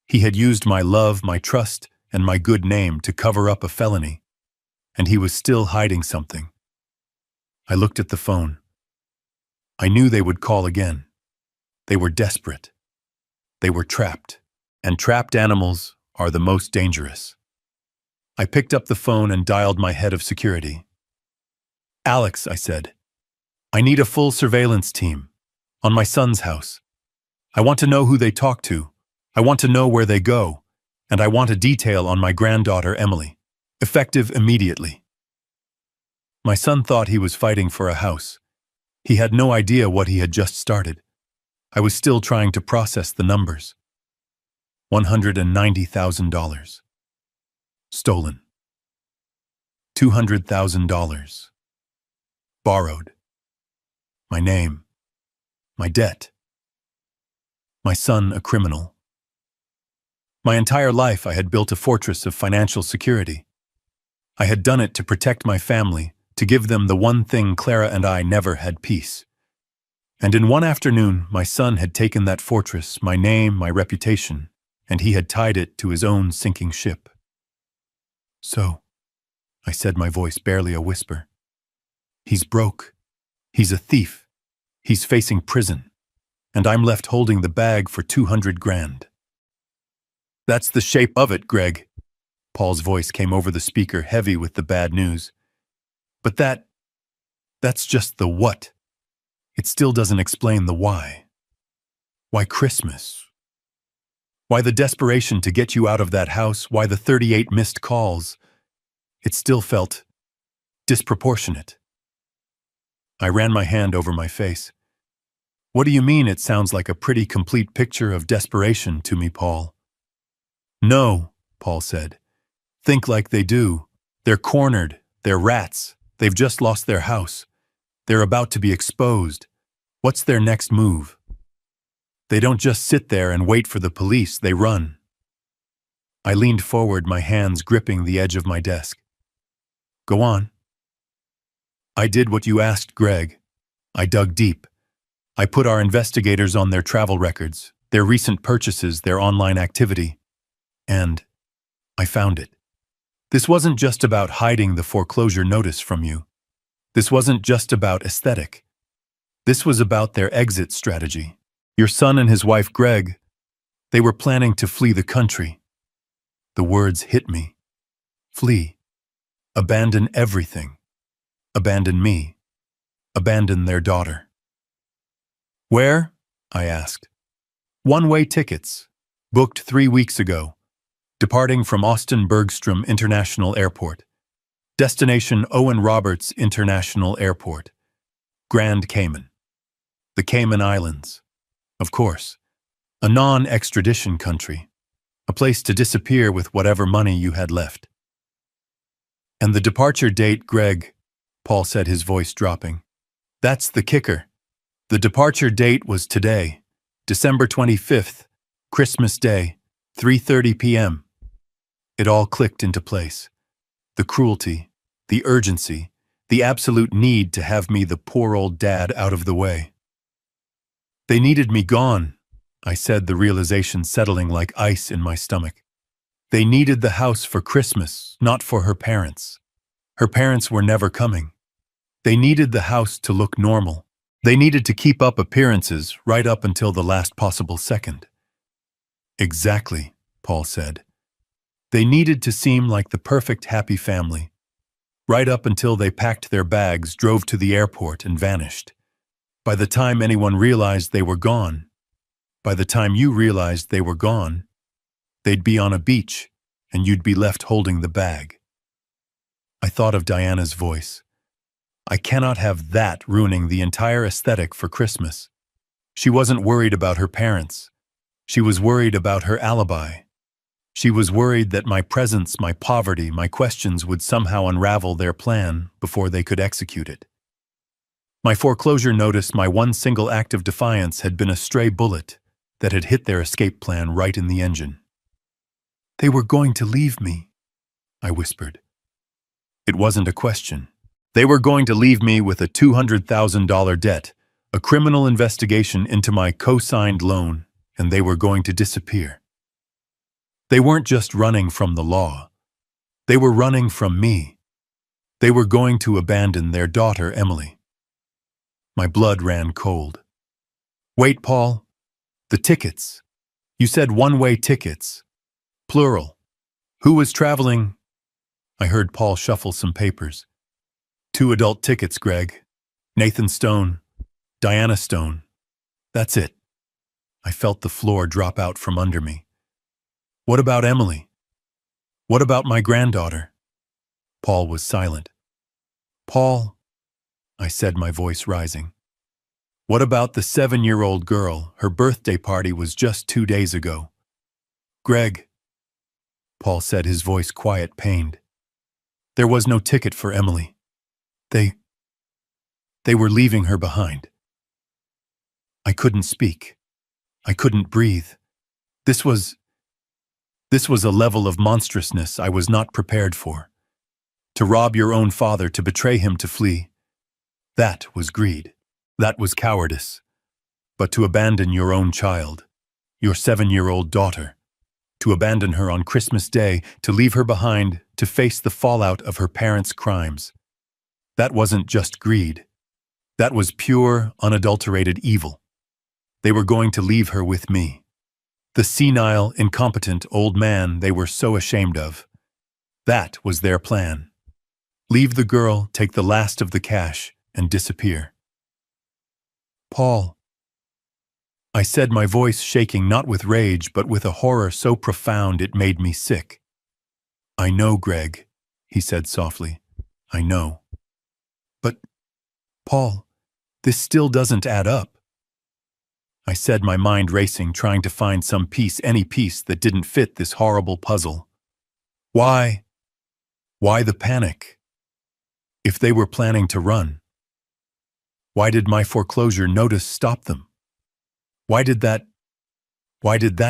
He had used my love, my trust, and my good name to cover up a felony. And he was still hiding something. I looked at the phone. I knew they would call again. They were desperate. They were trapped. And trapped animals are the most dangerous. I picked up the phone and dialed my head of security. "Alex," I said, "I need a full surveillance team on my son's house. I want to know who they talk to. I want to know where they go. And I want a detail on my granddaughter, Emily. Effective immediately." My son thought he was fighting for a house. He had no idea what he had just started. I was still trying to process the numbers. $190,000. Stolen. $200,000. Borrowed. My name. My debt. My son a criminal. My entire life I had built a fortress of financial security. I had done it to protect my family, to give them the one thing Clara and I never had: peace. And in one afternoon, my son had taken that fortress, my name, my reputation, and he had tied it to his own sinking ship. "So," I said, my voice barely a whisper, "he's broke. He's a thief. He's facing prison. And I'm left holding the bag for 200 grand. "That's the shape of it, Greg." Paul's voice came over the speaker, heavy with the bad news. "But that's just the what. It still doesn't explain the why. Why Christmas? Why the desperation to get you out of that house? Why the 38 missed calls? It still felt disproportionate." I ran my hand over my face. "What do you mean it sounds like a pretty complete picture of desperation to me, Paul?" "No," Paul said. "Think like they do. They're cornered. They're rats. They've just lost their house. They're about to be exposed. What's their next move? They don't just sit there and wait for the police, they run." I leaned forward, my hands gripping the edge of my desk. "Go on." "I did what you asked, Greg. I dug deep. I put our investigators on their travel records, their recent purchases, their online activity. And I found it. This wasn't just about hiding the foreclosure notice from you. This wasn't just about aesthetic. This was about their exit strategy. Your son and his wife, Greg, they were planning to flee the country." The words hit me. Flee. Abandon everything. Abandon me. Abandon their daughter. "Where?" I asked. "One-way tickets. Booked 3 weeks ago. Departing from Austin Bergstrom International Airport. Destination Owen Roberts International Airport. Grand Cayman. The Cayman Islands. Of course. A non-extradition country. A place to disappear with whatever money you had left." "And the departure date, Greg," Paul said, his voice dropping. "That's the kicker. The departure date was today, December 25th, Christmas Day, 3:30 p.m. It all clicked into place. The cruelty, the urgency, the absolute need to have me, the poor old dad, out of the way. "They needed me gone," I said, the realization settling like ice in my stomach. They needed the house for Christmas, not for her parents. Her parents were never coming. They needed the house to look normal. They needed to keep up appearances right up until the last possible second. Exactly, Paul said. They needed to seem like the perfect happy family, right up until they packed their bags, drove to the airport, and vanished. By the time anyone realized they were gone, by the time you realized they were gone, they'd be on a beach, and you'd be left holding the bag. I thought of Diana's voice. I cannot have that ruining the entire aesthetic for Christmas. She wasn't worried about her parents. She was worried about her alibi. She was worried that my presence, my poverty, my questions would somehow unravel their plan before they could execute it. My foreclosure notice, my one single act of defiance, had been a stray bullet that had hit their escape plan right in the engine. They were going to leave me, I whispered. It wasn't a question. They were going to leave me with a $200,000 debt, a criminal investigation into my co-signed loan, and they were going to disappear. They weren't just running from the law. They were running from me. They were going to abandon their daughter, Emily. My blood ran cold. Wait, Paul. The tickets. You said one-way tickets. Plural. Who was traveling? I heard Paul shuffle some papers. 2 adult tickets, Greg. Nathan Stone. Diana Stone. That's it. I felt the floor drop out from under me. What about Emily? What about my granddaughter? Paul was silent. Paul, I said, my voice rising. What about the 7-year-old girl? Her birthday party was just 2 days ago. Greg, Paul said, his voice quiet, pained. There was no ticket for Emily. They were leaving her behind. I couldn't speak. I couldn't breathe. This was a level of monstrousness I was not prepared for. To rob your own father, to betray him, to flee. That was greed. That was cowardice. But to abandon your own child, your 7-year-old daughter, to abandon her on Christmas Day, to leave her behind, to face the fallout of her parents' crimes. That wasn't just greed. That was pure, unadulterated evil. They were going to leave her with me. The senile, incompetent old man they were so ashamed of. That was their plan. Leave the girl, take the last of the cash, and disappear. Paul, I said, my voice shaking not with rage but with a horror so profound it made me sick. I know, Greg, he said softly. I know. But, Paul, this still doesn't add up. I said, my mind racing, trying to find some piece, any piece that didn't fit this horrible puzzle. Why? Why the panic? If they were planning to run, why did my foreclosure notice stop them? Why did that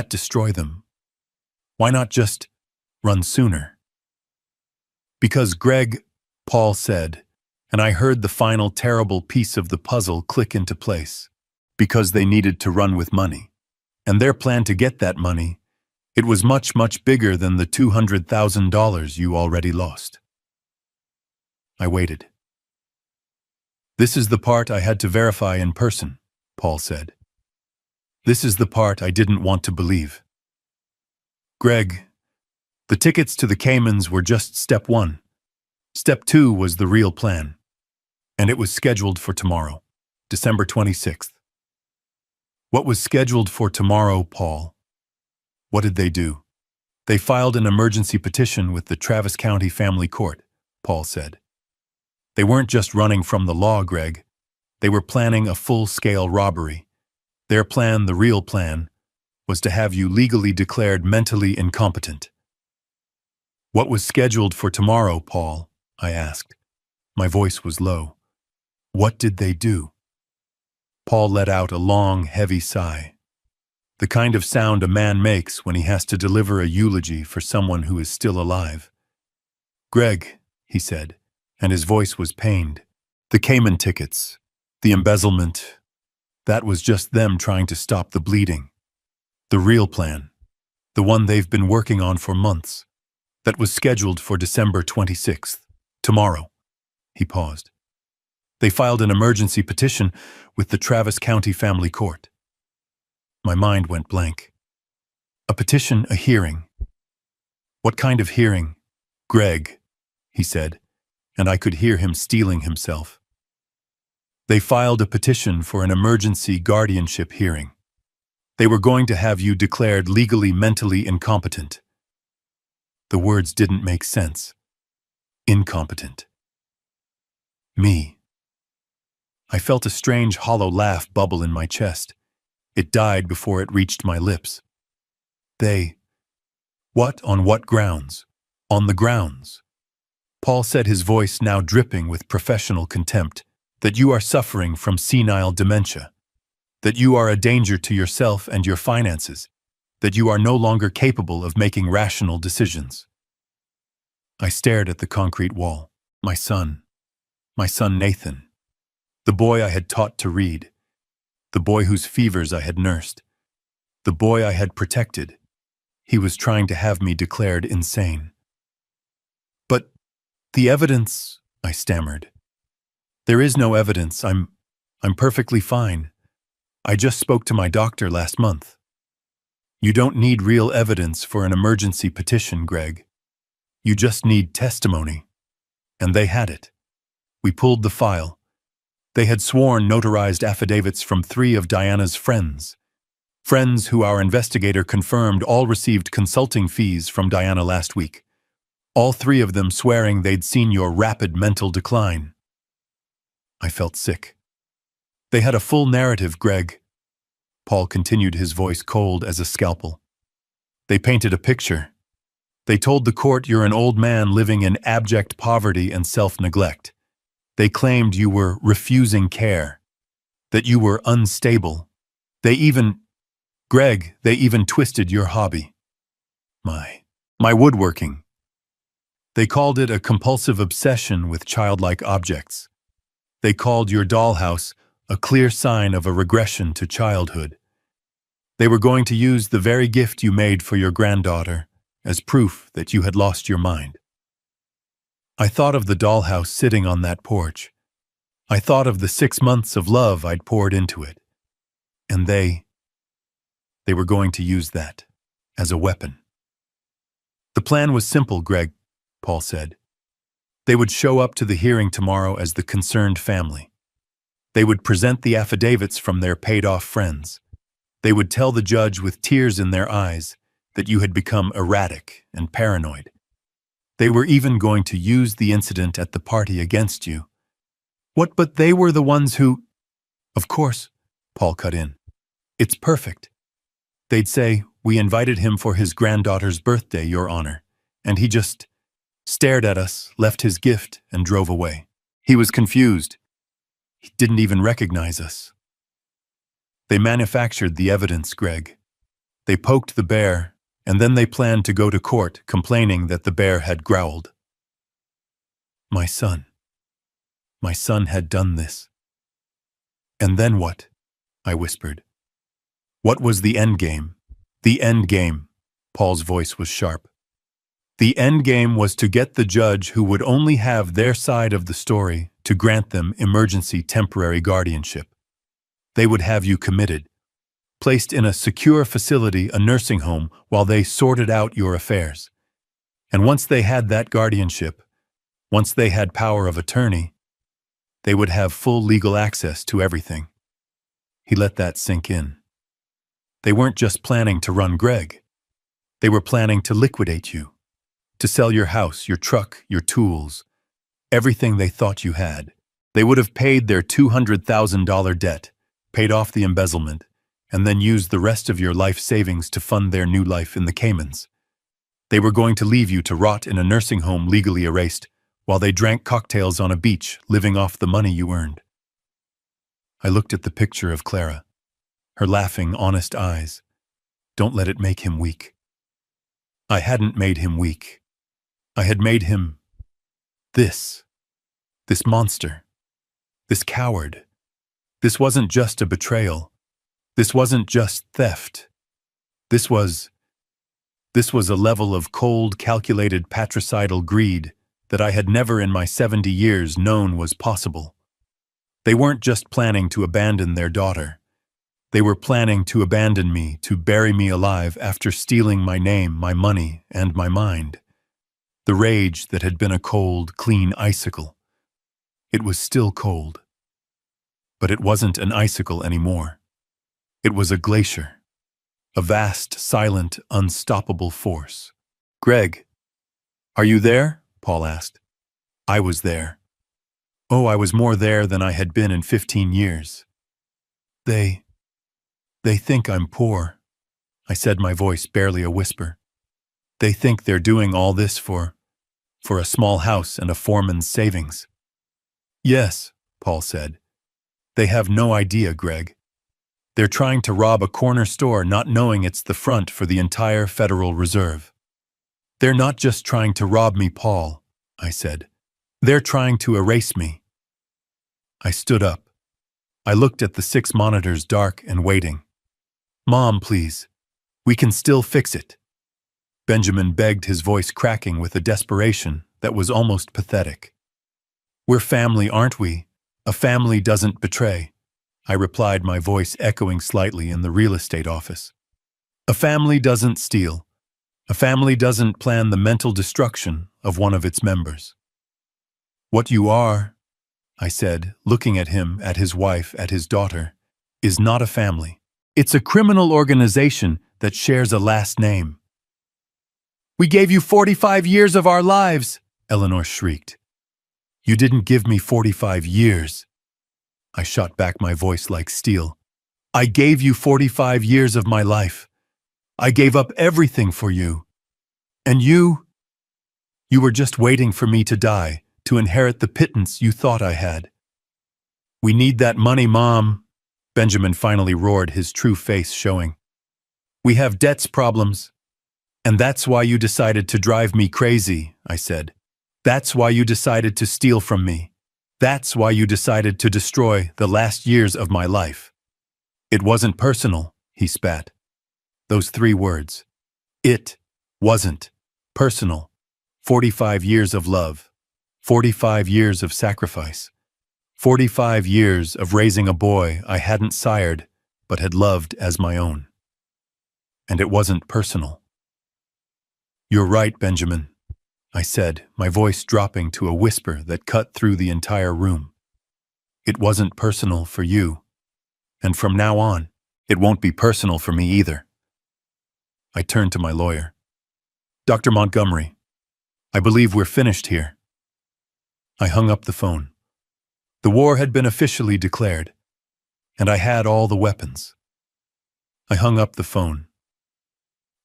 destroy them? Why not just run sooner? Because Greg, Paul said, and I heard the final terrible piece of the puzzle click into place. Because they needed to run with money. And their plan to get that money, it was much, much bigger than the $200,000 you already lost. I waited. This is the part I had to verify in person, Paul said. This is the part I didn't want to believe. Greg, the tickets to the Caymans were just step 1. Step 2 was the real plan. And it was scheduled for tomorrow, December 26th. What was scheduled for tomorrow, Paul? What did they do? They filed an emergency petition with the Travis County Family Court, Paul said. They weren't just running from the law, Greg. They were planning a full-scale robbery. Their plan, the real plan, was to have you legally declared mentally incompetent. What was scheduled for tomorrow, Paul? I asked. My voice was low. What did they do? Paul let out a long, heavy sigh. The kind of sound a man makes when he has to deliver a eulogy for someone who is still alive. Greg, he said, and his voice was pained. The Cayman tickets, the embezzlement, that was just them trying to stop the bleeding. The real plan, The one they've been working on for months. That was scheduled for December 26th. Tomorrow. He paused. They filed an emergency petition with the Travis County Family Court. My mind went blank. A petition, a hearing. What kind of hearing? Greg, he said, and I could hear him steeling himself. They filed a petition for an emergency guardianship hearing. They were going to have you declared legally mentally incompetent. The words didn't make sense. Incompetent. Me. I felt a strange hollow laugh bubble in my chest. It died before it reached my lips. They. What? On what grounds? On the grounds. Paul said, his voice now dripping with professional contempt, that you are suffering from senile dementia, that you are a danger to yourself and your finances, that you are no longer capable of making rational decisions. I stared at the concrete wall. My son Nathan, the boy I had taught to read, the boy whose fevers I had nursed, the boy I had protected. He was trying to have me declared insane. But the evidence, I stammered. There is no evidence. I'm perfectly fine. I just spoke to my doctor last month. You don't need real evidence for an emergency petition, Greg. You just need testimony. And they had it. We pulled the file. They had sworn notarized affidavits from 3 of Diana's friends. Friends who our investigator confirmed all received consulting fees from Diana last week. All 3 of them swearing they'd seen your rapid mental decline. I felt sick. They had a full narrative, Greg. Paul continued, his voice cold as a scalpel. They painted a picture. They told the court you're an old man living in abject poverty and self-neglect. They claimed you were refusing care, that you were unstable. They even twisted your hobby. My woodworking. They called it a compulsive obsession with childlike objects. They called your dollhouse a clear sign of a regression to childhood. They were going to use the very gift you made for your granddaughter as proof that you had lost your mind. I thought of the dollhouse sitting on that porch. I thought of the 6 months of love I'd poured into it. And they were going to use that as a weapon. The plan was simple, Greg, Paul said. They would show up to the hearing tomorrow as the concerned family. They would present the affidavits from their paid-off friends. They would tell the judge with tears in their eyes that you had become erratic and paranoid. They were even going to use the incident at the party against you. What, but they were the ones who… Of course, Paul cut in. It's perfect. They'd say, we invited him for his granddaughter's birthday, Your Honor, and he just stared at us, left his gift, and drove away. He was confused. He didn't even recognize us. They manufactured the evidence, Greg. They poked the bear, and then they planned to go to court complaining that the bear had growled. My son had done this. And then what? I whispered. What was the end game? The end game, Paul's voice was sharp. The end game was to get the judge who would only have their side of the story to grant them emergency temporary guardianship. They would have you committed, placed in a secure facility, a nursing home, while they sorted out your affairs. And once they had that guardianship, once they had power of attorney, they would have full legal access to everything. He let that sink in. They weren't just planning to run Greg. They were planning to liquidate you, to sell your house, your truck, your tools, everything they thought you had. They would have paid their $200,000 debt, paid off the embezzlement, and then used the rest of your life savings to fund their new life in the Caymans. They were going to leave you to rot in a nursing home legally erased, while they drank cocktails on a beach, living off the money you earned. I looked at the picture of Clara, her laughing, honest eyes. Don't let it make him weak. I hadn't made him weak. I had made him this monster, this coward. This wasn't just a betrayal. This wasn't just theft. This was This was a level of cold, calculated patricidal greed that I had never in my 70 years known was possible. They weren't just planning to abandon their daughter. They were planning to abandon me, to bury me alive after stealing my name, my money, and my mind. The rage that had been a cold, clean icicle. It was still cold. But it wasn't an icicle anymore. It was a glacier. A vast, silent, unstoppable force. "Greg, are you there?" Paul asked. I was there. Oh, I was more there than I had been in 15 years. They think I'm poor, I said, my voice barely a whisper. They think they're doing all this for a small house and a foreman's savings. Yes, Paul said. They have no idea, Greg. They're trying to rob a corner store not knowing it's the front for the entire Federal Reserve. They're not just trying to rob me, Paul, I said. They're trying to erase me. I stood up. I looked at the 6 monitors, dark and waiting. Mom, please. We can still fix it. Benjamin begged, his voice cracking with a desperation that was almost pathetic. We're family, aren't we? A family doesn't betray, I replied, my voice echoing slightly in the real estate office. A family doesn't steal. A family doesn't plan the mental destruction of one of its members. What you are, I said, looking at him, at his wife, at his daughter, is not a family. It's a criminal organization that shares a last name. We gave you 45 years of our lives, Eleanor shrieked. You didn't give me 45 years. I shot back, my voice like steel. I gave you 45 years of my life. I gave up everything for you. And you were just waiting for me to die, to inherit the pittance you thought I had. We need that money, Mom, Benjamin finally roared, his true face showing. We have debts problems. And that's why you decided to drive me crazy, I said. That's why you decided to steal from me. That's why you decided to destroy the last years of my life. It wasn't personal, he spat. Those 3 words. It wasn't personal. 45 years of love. 45 years of sacrifice. 45 years of raising a boy I hadn't sired, but had loved as my own. And it wasn't personal. You're right, Benjamin, I said, my voice dropping to a whisper that cut through the entire room. It wasn't personal for you. And from now on, it won't be personal for me either. I turned to my lawyer. Dr. Montgomery, I believe we're finished here. I hung up the phone. The war had been officially declared, and I had all the weapons. I hung up the phone.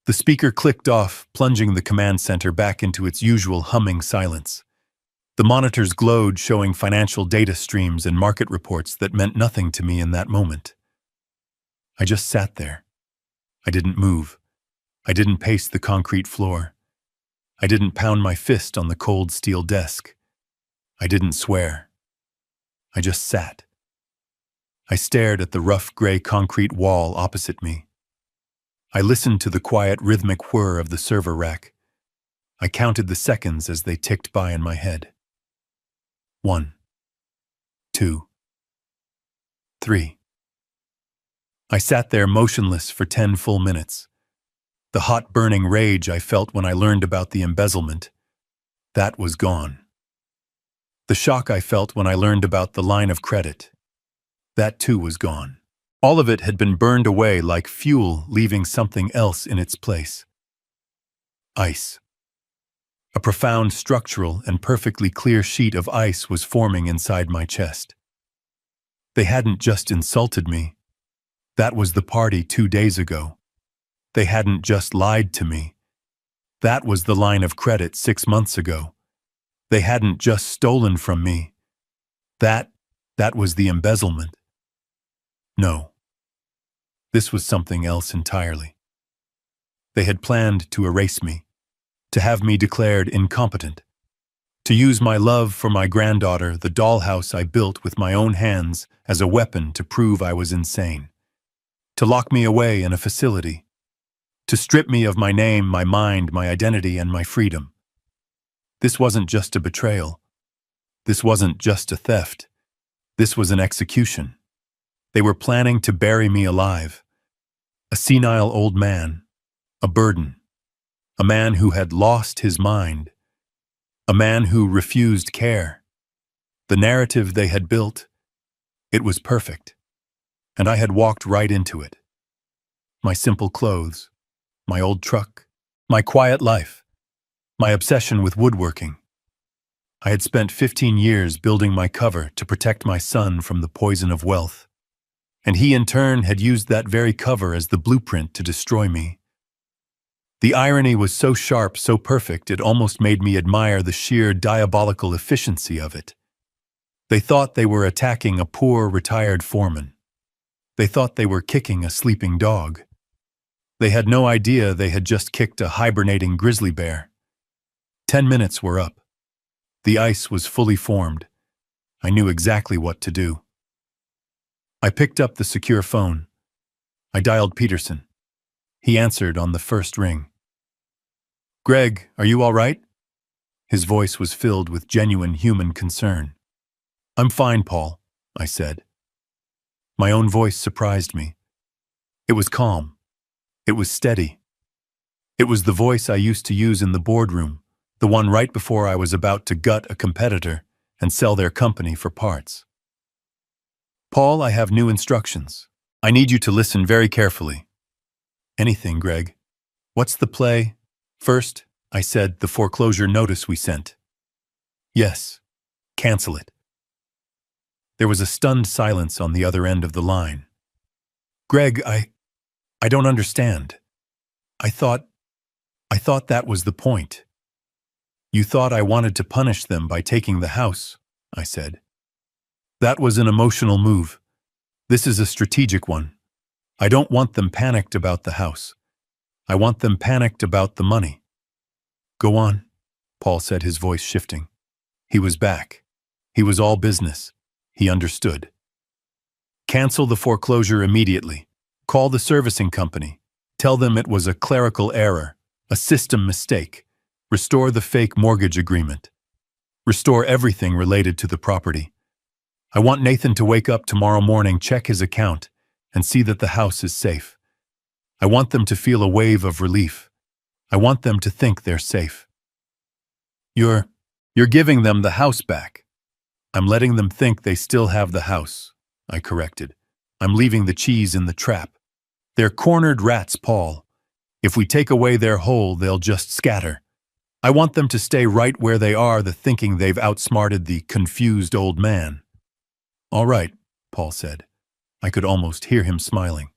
The speaker clicked off, plunging the command center back into its usual humming silence. The monitors glowed, showing financial data streams and market reports that meant nothing to me in that moment. I just sat there. I didn't move. I didn't pace the concrete floor. I didn't pound my fist on the cold steel desk. I didn't swear. I just sat. I stared at the rough gray concrete wall opposite me. I listened to the quiet, rhythmic whir of the server rack. I counted the seconds as they ticked by in my head. 1, 2, 3. I sat there motionless for 10 full minutes. The hot, burning rage I felt when I learned about the embezzlement, that was gone. The shock I felt when I learned about the line of credit, that too was gone. All of it had been burned away like fuel, leaving something else in its place. Ice. A profound, structural, and perfectly clear sheet of ice was forming inside my chest. They hadn't just insulted me. That was the party 2 days ago. They hadn't just lied to me. That was the line of credit 6 months ago. They hadn't just stolen from me. That was the embezzlement. No. This was something else entirely. They had planned to erase me, to have me declared incompetent, to use my love for my granddaughter, the dollhouse I built with my own hands, as a weapon to prove I was insane, to lock me away in a facility, to strip me of my name, my mind, my identity, and my freedom. This wasn't just a betrayal. This wasn't just a theft. This was an execution. They were planning to bury me alive. A senile old man, a burden, a man who had lost his mind, a man who refused care. The narrative they had built, it was perfect, and I had walked right into it. My simple clothes, my old truck, my quiet life, my obsession with woodworking. I had spent 15 years building my cover to protect my son from the poison of wealth, and he in turn had used that very cover as the blueprint to destroy me. The irony was so sharp, so perfect, it almost made me admire the sheer diabolical efficiency of it. They thought they were attacking a poor, retired foreman. They thought they were kicking a sleeping dog. They had no idea they had just kicked a hibernating grizzly bear. 10 minutes were up. The ice was fully formed. I knew exactly what to do. I picked up the secure phone. I dialed Peterson. He answered on the first ring. "Greg, are you all right?" His voice was filled with genuine human concern. "I'm fine, Paul," I said. My own voice surprised me. It was calm. It was steady. It was the voice I used to use in the boardroom, the one right before I was about to gut a competitor and sell their company for parts. "Paul, I have new instructions. I need you to listen very carefully." "Anything, Greg. What's the play?" "First," I said, "the foreclosure notice we sent." "Yes. Cancel it." There was a stunned silence on the other end of the line. "Greg, I don't understand. I thought that was the point." "You thought I wanted to punish them by taking the house," I said. "That was an emotional move. This is a strategic one. I don't want them panicked about the house. I want them panicked about the money." "Go on," Paul said, his voice shifting. He was back. He was all business. He understood. "Cancel the foreclosure immediately. Call the servicing company. Tell them it was a clerical error, a system mistake. Restore the fake mortgage agreement. Restore everything related to the property. I want Nathan to wake up tomorrow morning, check his account, and see that the house is safe. I want them to feel a wave of relief. I want them to think they're safe." You're giving them the house back." "I'm letting them think they still have the house," I corrected. "I'm leaving the cheese in the trap. They're cornered rats, Paul. If we take away their hole, they'll just scatter. I want them to stay right where they are, thinking they've outsmarted the confused old man." "All right," Paul said. I could almost hear him smiling.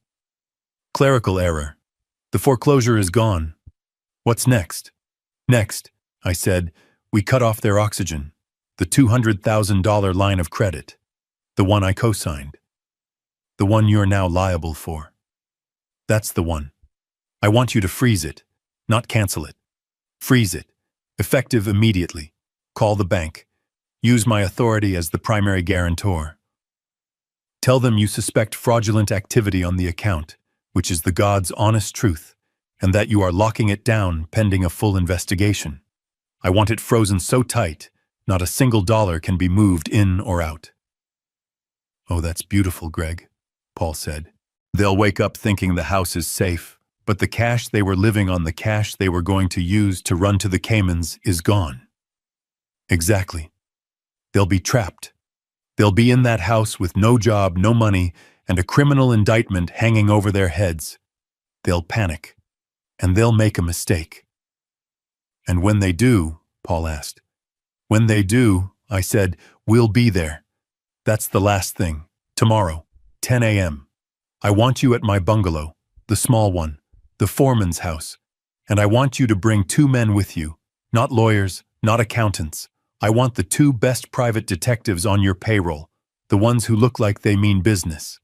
"Clerical error. The foreclosure is gone. What's next?" "Next," I said, "we cut off their oxygen. The $200,000 line of credit. The one I co-signed. The one you're now liable for. That's the one. I want you to freeze it, not cancel it. Freeze it. Effective immediately. Call the bank. Use my authority as the primary guarantor. Tell them you suspect fraudulent activity on the account, which is the God's honest truth, and that you are locking it down pending a full investigation. I want it frozen so tight, not a single dollar can be moved in or out." "Oh, that's beautiful, Greg," Paul said. "They'll wake up thinking the house is safe, but the cash they were living on, the cash they were going to use to run to the Caymans, is gone." "Exactly. They'll be trapped. They'll be in that house with no job, no money, and a criminal indictment hanging over their heads. They'll panic, and they'll make a mistake." "And when they do," Paul asked. "When they do," I said, "we'll be there. That's the last thing. Tomorrow, 10 a.m. I want you at my bungalow, the small one, the foreman's house, and I want you to bring 2 men with you, not lawyers, not accountants. I want the 2 best private detectives on your payroll, the ones who look like they mean business."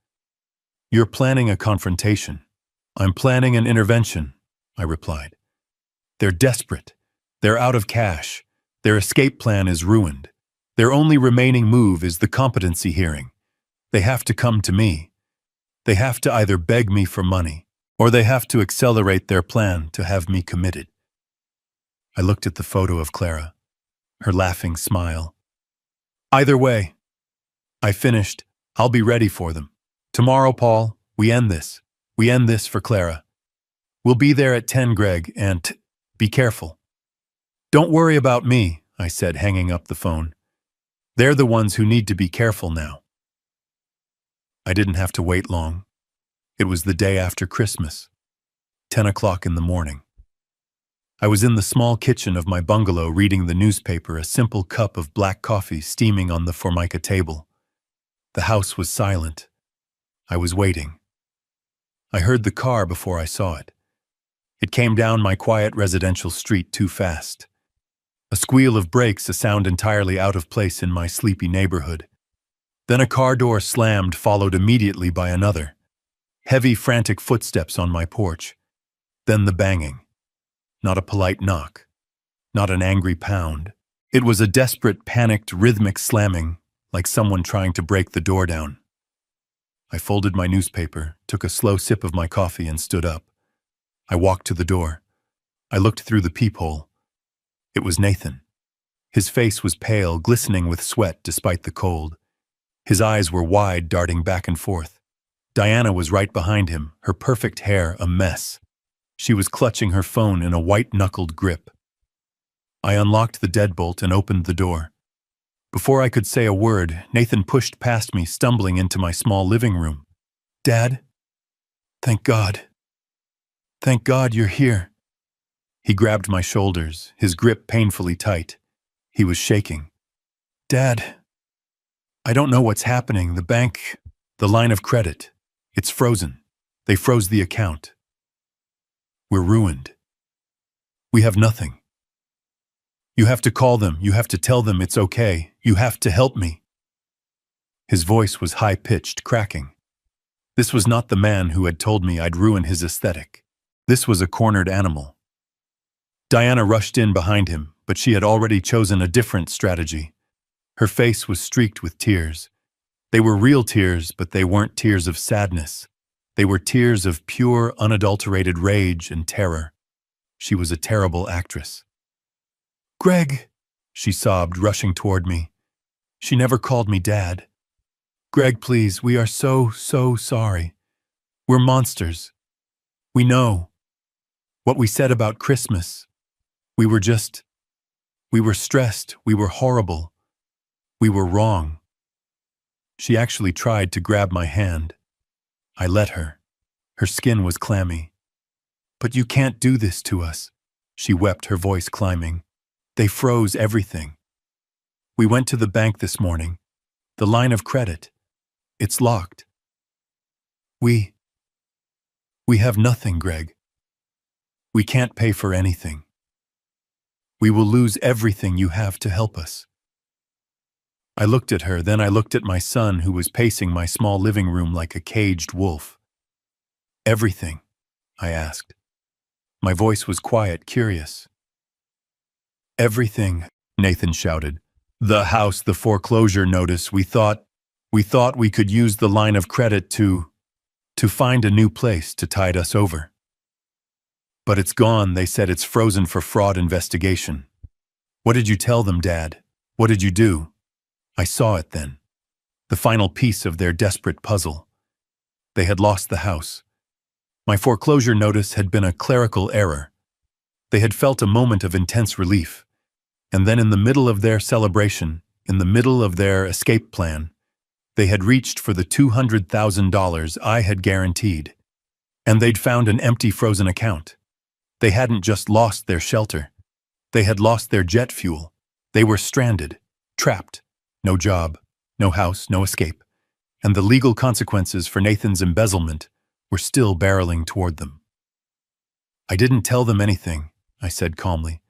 "You're planning a confrontation." "I'm planning an intervention," I replied. "They're desperate. They're out of cash. Their escape plan is ruined. Their only remaining move is the competency hearing. They have to come to me. They have to either beg me for money, or they have to accelerate their plan to have me committed. I looked at the photo of Clara, her laughing smile. Either way, I finished. I'll be ready for them. Tomorrow, Paul, we end this. We end this for Clara. We'll be there at 10, Greg, and be careful. Don't worry about me, I said, hanging up the phone. They're the ones who need to be careful now. I didn't have to wait long. It was the day after Christmas, 10 o'clock in the morning. I was in the small kitchen of my bungalow reading the newspaper, a simple cup of black coffee steaming on the formica table. The house was silent. I was waiting. I heard the car before I saw it. It came down my quiet residential street too fast. A squeal of brakes, a sound entirely out of place in my sleepy neighborhood. Then a car door slammed, followed immediately by another. Heavy, frantic footsteps on my porch. Then the banging. Not a polite knock. Not an angry pound. It was a desperate, panicked, rhythmic slamming, like someone trying to break the door down. I folded my newspaper, took a slow sip of my coffee, and stood up. I walked to the door. I looked through the peephole. It was Nathan. His face was pale, glistening with sweat despite the cold. His eyes were wide, darting back and forth. Diana was right behind him, her perfect hair a mess. She was clutching her phone in a white-knuckled grip. I unlocked the deadbolt and opened the door. Before I could say a word, Nathan pushed past me, stumbling into my small living room. Dad? Thank God. Thank God you're here. He grabbed my shoulders, his grip painfully tight. He was shaking. Dad, I don't know what's happening. The line of credit, it's frozen. They froze the account. We're ruined. We have nothing. You have to call them. You have to tell them it's okay. You have to help me. His voice was high-pitched, cracking. This was not the man who had told me I'd ruin his aesthetic. This was a cornered animal. Diana rushed in behind him, but she had already chosen a different strategy. Her face was streaked with tears. They were real tears, but they weren't tears of sadness. They were tears of pure, unadulterated rage and terror. She was a terrible actress. Greg, she sobbed, rushing toward me. She never called me Dad. Greg, please, we are so sorry. We're monsters. We know. What we said about Christmas. We were stressed. We were horrible. We were wrong. She actually tried to grab my hand. I let her. Her skin was clammy. But you can't do this to us, she wept, her voice climbing. They froze everything. We went to the bank this morning. The line of credit. It's locked. We have nothing, Greg. We can't pay for anything. We will lose everything you have to help us. I looked at her, then I looked at my son, who was pacing my small living room like a caged wolf. Everything? I asked. My voice was quiet, curious. Everything, Nathan shouted. The house, the foreclosure notice. We thought we could use the line of credit to find a new place to tide us over. But it's gone. They said it's frozen for fraud investigation. What did you tell them, Dad? What did you do? I saw it then. The final piece of their desperate puzzle. They had lost the house. My foreclosure notice had been a clerical error. They had felt a moment of intense relief. And then in the middle of their celebration, in the middle of their escape plan, they had reached for the $200,000 I had guaranteed. And they'd found an empty frozen account. They hadn't just lost their shelter. They had lost their jet fuel. They were stranded, trapped. No job, no house, no escape. And the legal consequences for Nathan's embezzlement were still barreling toward them. I didn't tell them anything, I said calmly.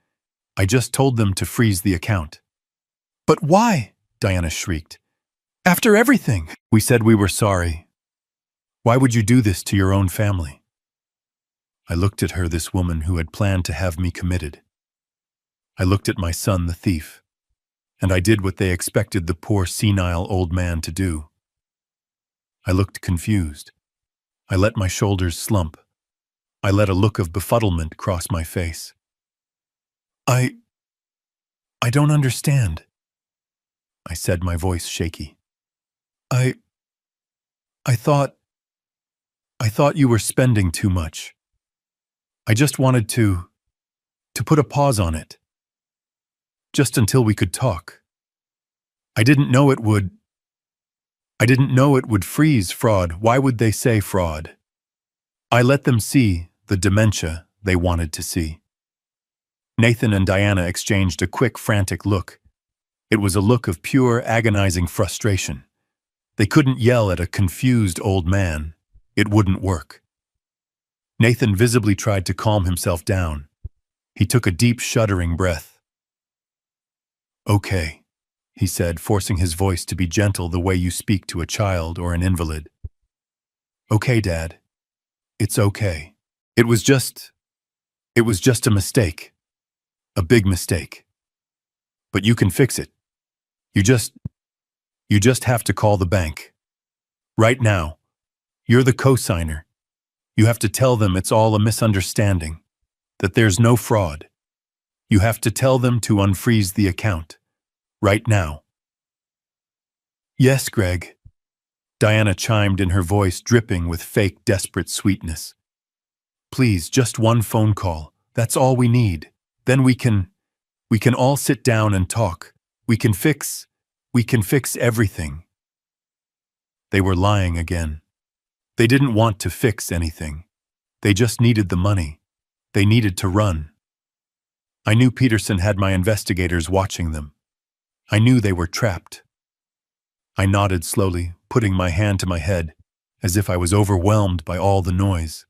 I just told them to freeze the account. But why? Diana shrieked. After everything, we said we were sorry. Why would you do this to your own family? I looked at her, this woman who had planned to have me committed. I looked at my son, the thief. And I did what they expected the poor senile old man to do. I looked confused. I let my shoulders slump. I let a look of befuddlement cross my face. I don't understand, I said, my voice shaky. I I thought you were spending too much. I just wanted to put a pause on it. Just until we could talk. I didn't know it would freeze fraud. Why would they say fraud? I let them see the dementia they wanted to see. Nathan and Diana exchanged a quick, frantic look. It was a look of pure, agonizing frustration. They couldn't yell at a confused old man. It wouldn't work. Nathan visibly tried to calm himself down. He took a deep, shuddering breath. "Okay," he said, forcing his voice to be gentle the way you speak to a child or an invalid. "Okay, Dad. It's okay. It was just a mistake. A big mistake. But you can fix it. You just have to call the bank. Right now. You're the co-signer. You have to tell them it's all a misunderstanding, that there's no fraud. You have to tell them to unfreeze the account. Right now." "Yes, Greg," Diana chimed in, her voice dripping with fake, desperate sweetness. "Please, just one phone call. That's all we need. Then we can all sit down and talk. We can fix everything." They were lying again. They didn't want to fix anything. They just needed the money. They needed to run. I knew Peterson had my investigators watching them. I knew they were trapped. I nodded slowly, putting my hand to my head, as if I was overwhelmed by all the noise.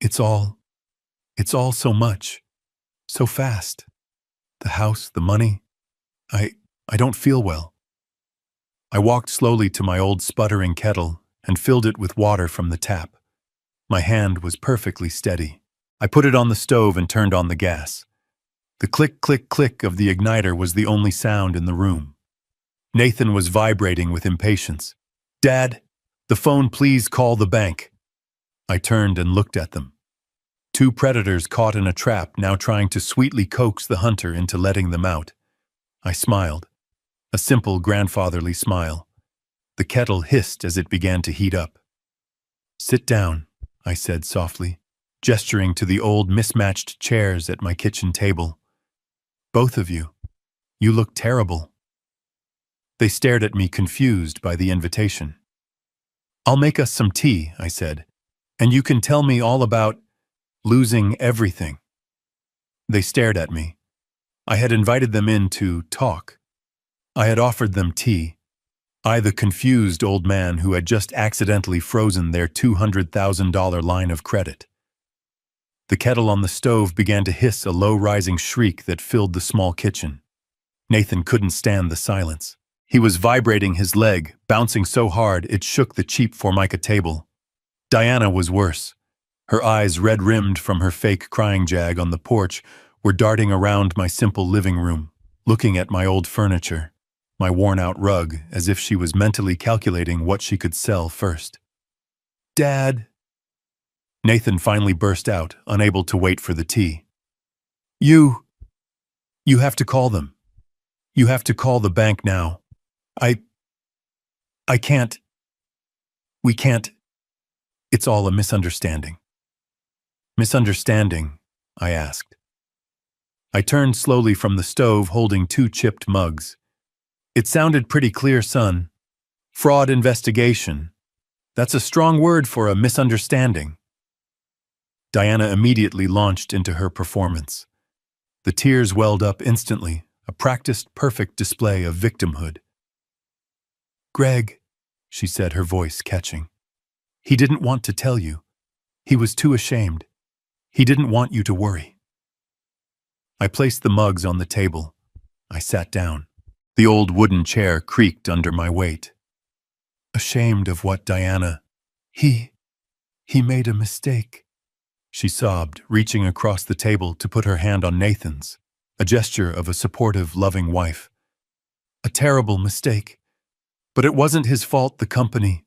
It's all so much. So fast. The house, the money. I don't feel well. I walked slowly to my old sputtering kettle and filled it with water from the tap. My hand was perfectly steady. I put it on the stove and turned on the gas. The click, click, click of the igniter was the only sound in the room. Nathan was vibrating with impatience. "Dad, the phone, please call the bank." I turned and looked at them. Two predators caught in a trap, now trying to sweetly coax the hunter into letting them out. I smiled. A simple, grandfatherly smile. The kettle hissed as it began to heat up. "Sit down," I said softly, gesturing to the old mismatched chairs at my kitchen table. "Both of you. You look terrible." They stared at me, confused by the invitation. "I'll make us some tea," I said, "and you can tell me all about losing everything." They stared at me. I had invited them in to talk. I had offered them tea. I, the confused old man who had just accidentally frozen their $200,000 line of credit. The kettle on the stove began to hiss a low-rising shriek that filled the small kitchen. Nathan couldn't stand the silence. He was vibrating his leg, bouncing so hard it shook the cheap Formica table. Diana was worse. Her eyes, red-rimmed from her fake crying jag on the porch, were darting around my simple living room, looking at my old furniture, my worn-out rug, as if she was mentally calculating what she could sell first. "Dad!" Nathan finally burst out, unable to wait for the tea. You have to call them. You have to call the bank now. I can't. We can't. It's all a misunderstanding." "Misunderstanding?" I asked. I turned slowly from the stove, holding two chipped mugs. "It sounded pretty clear, son. Fraud investigation. That's a strong word for a misunderstanding." Diana immediately launched into her performance. The tears welled up instantly, a practiced, perfect display of victimhood. "Greg," she said, her voice catching. "He didn't want to tell you. He was too ashamed. He didn't want you to worry." I placed the mugs on the table. I sat down. The old wooden chair creaked under my weight. "Ashamed of what, Diana? He made a mistake," she sobbed, reaching across the table to put her hand on Nathan's, a gesture of a supportive, loving wife. "A terrible mistake. But it wasn't his fault, the company.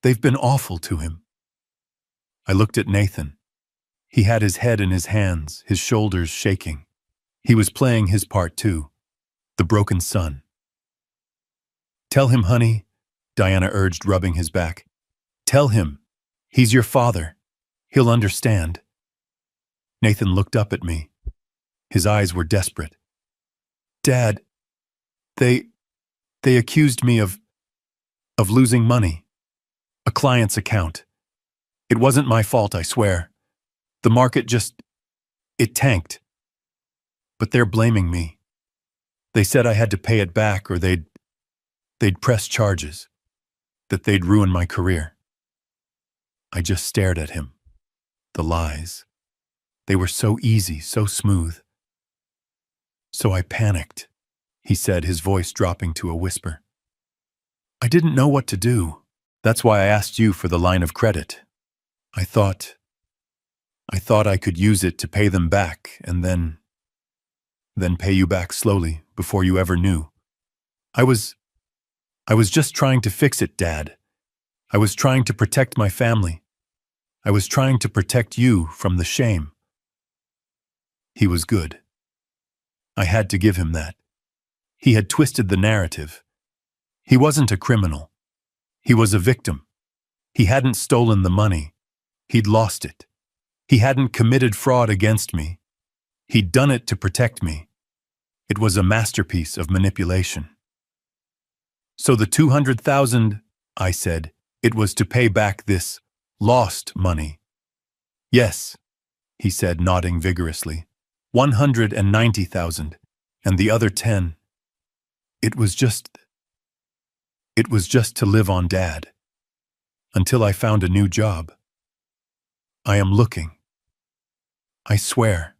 They've been awful to him." I looked at Nathan. He had his head in his hands, his shoulders shaking. He was playing his part too, the broken son. "Tell him, honey," Diana urged, rubbing his back. "Tell him. He's your father. He'll understand." Nathan looked up at me. His eyes were desperate. "Dad, they accused me of losing money. A client's account. It wasn't my fault, I swear. The market it tanked. But they're blaming me. They said I had to pay it back or they'd press charges, that they'd ruin my career." I just stared at him. The lies. They were so easy, so smooth. "So I panicked," he said, his voice dropping to a whisper. "I didn't know what to do. That's why I asked you for the line of credit. I thought I could use it to pay them back and then pay you back slowly before you ever knew. I was just trying to fix it, Dad. I was trying to protect my family. I was trying to protect you from the shame." He was good. I had to give him that. He had twisted the narrative. He wasn't a criminal. He was a victim. He hadn't stolen the money. He'd lost it. He hadn't committed fraud against me. He'd done it to protect me. It was a masterpiece of manipulation. "So the 200,000, I said, "it was to pay back this lost money." "Yes," he said, nodding vigorously. 190,000, and the other 10. It was just to live on, Dad. Until I found a new job. I am looking. I swear."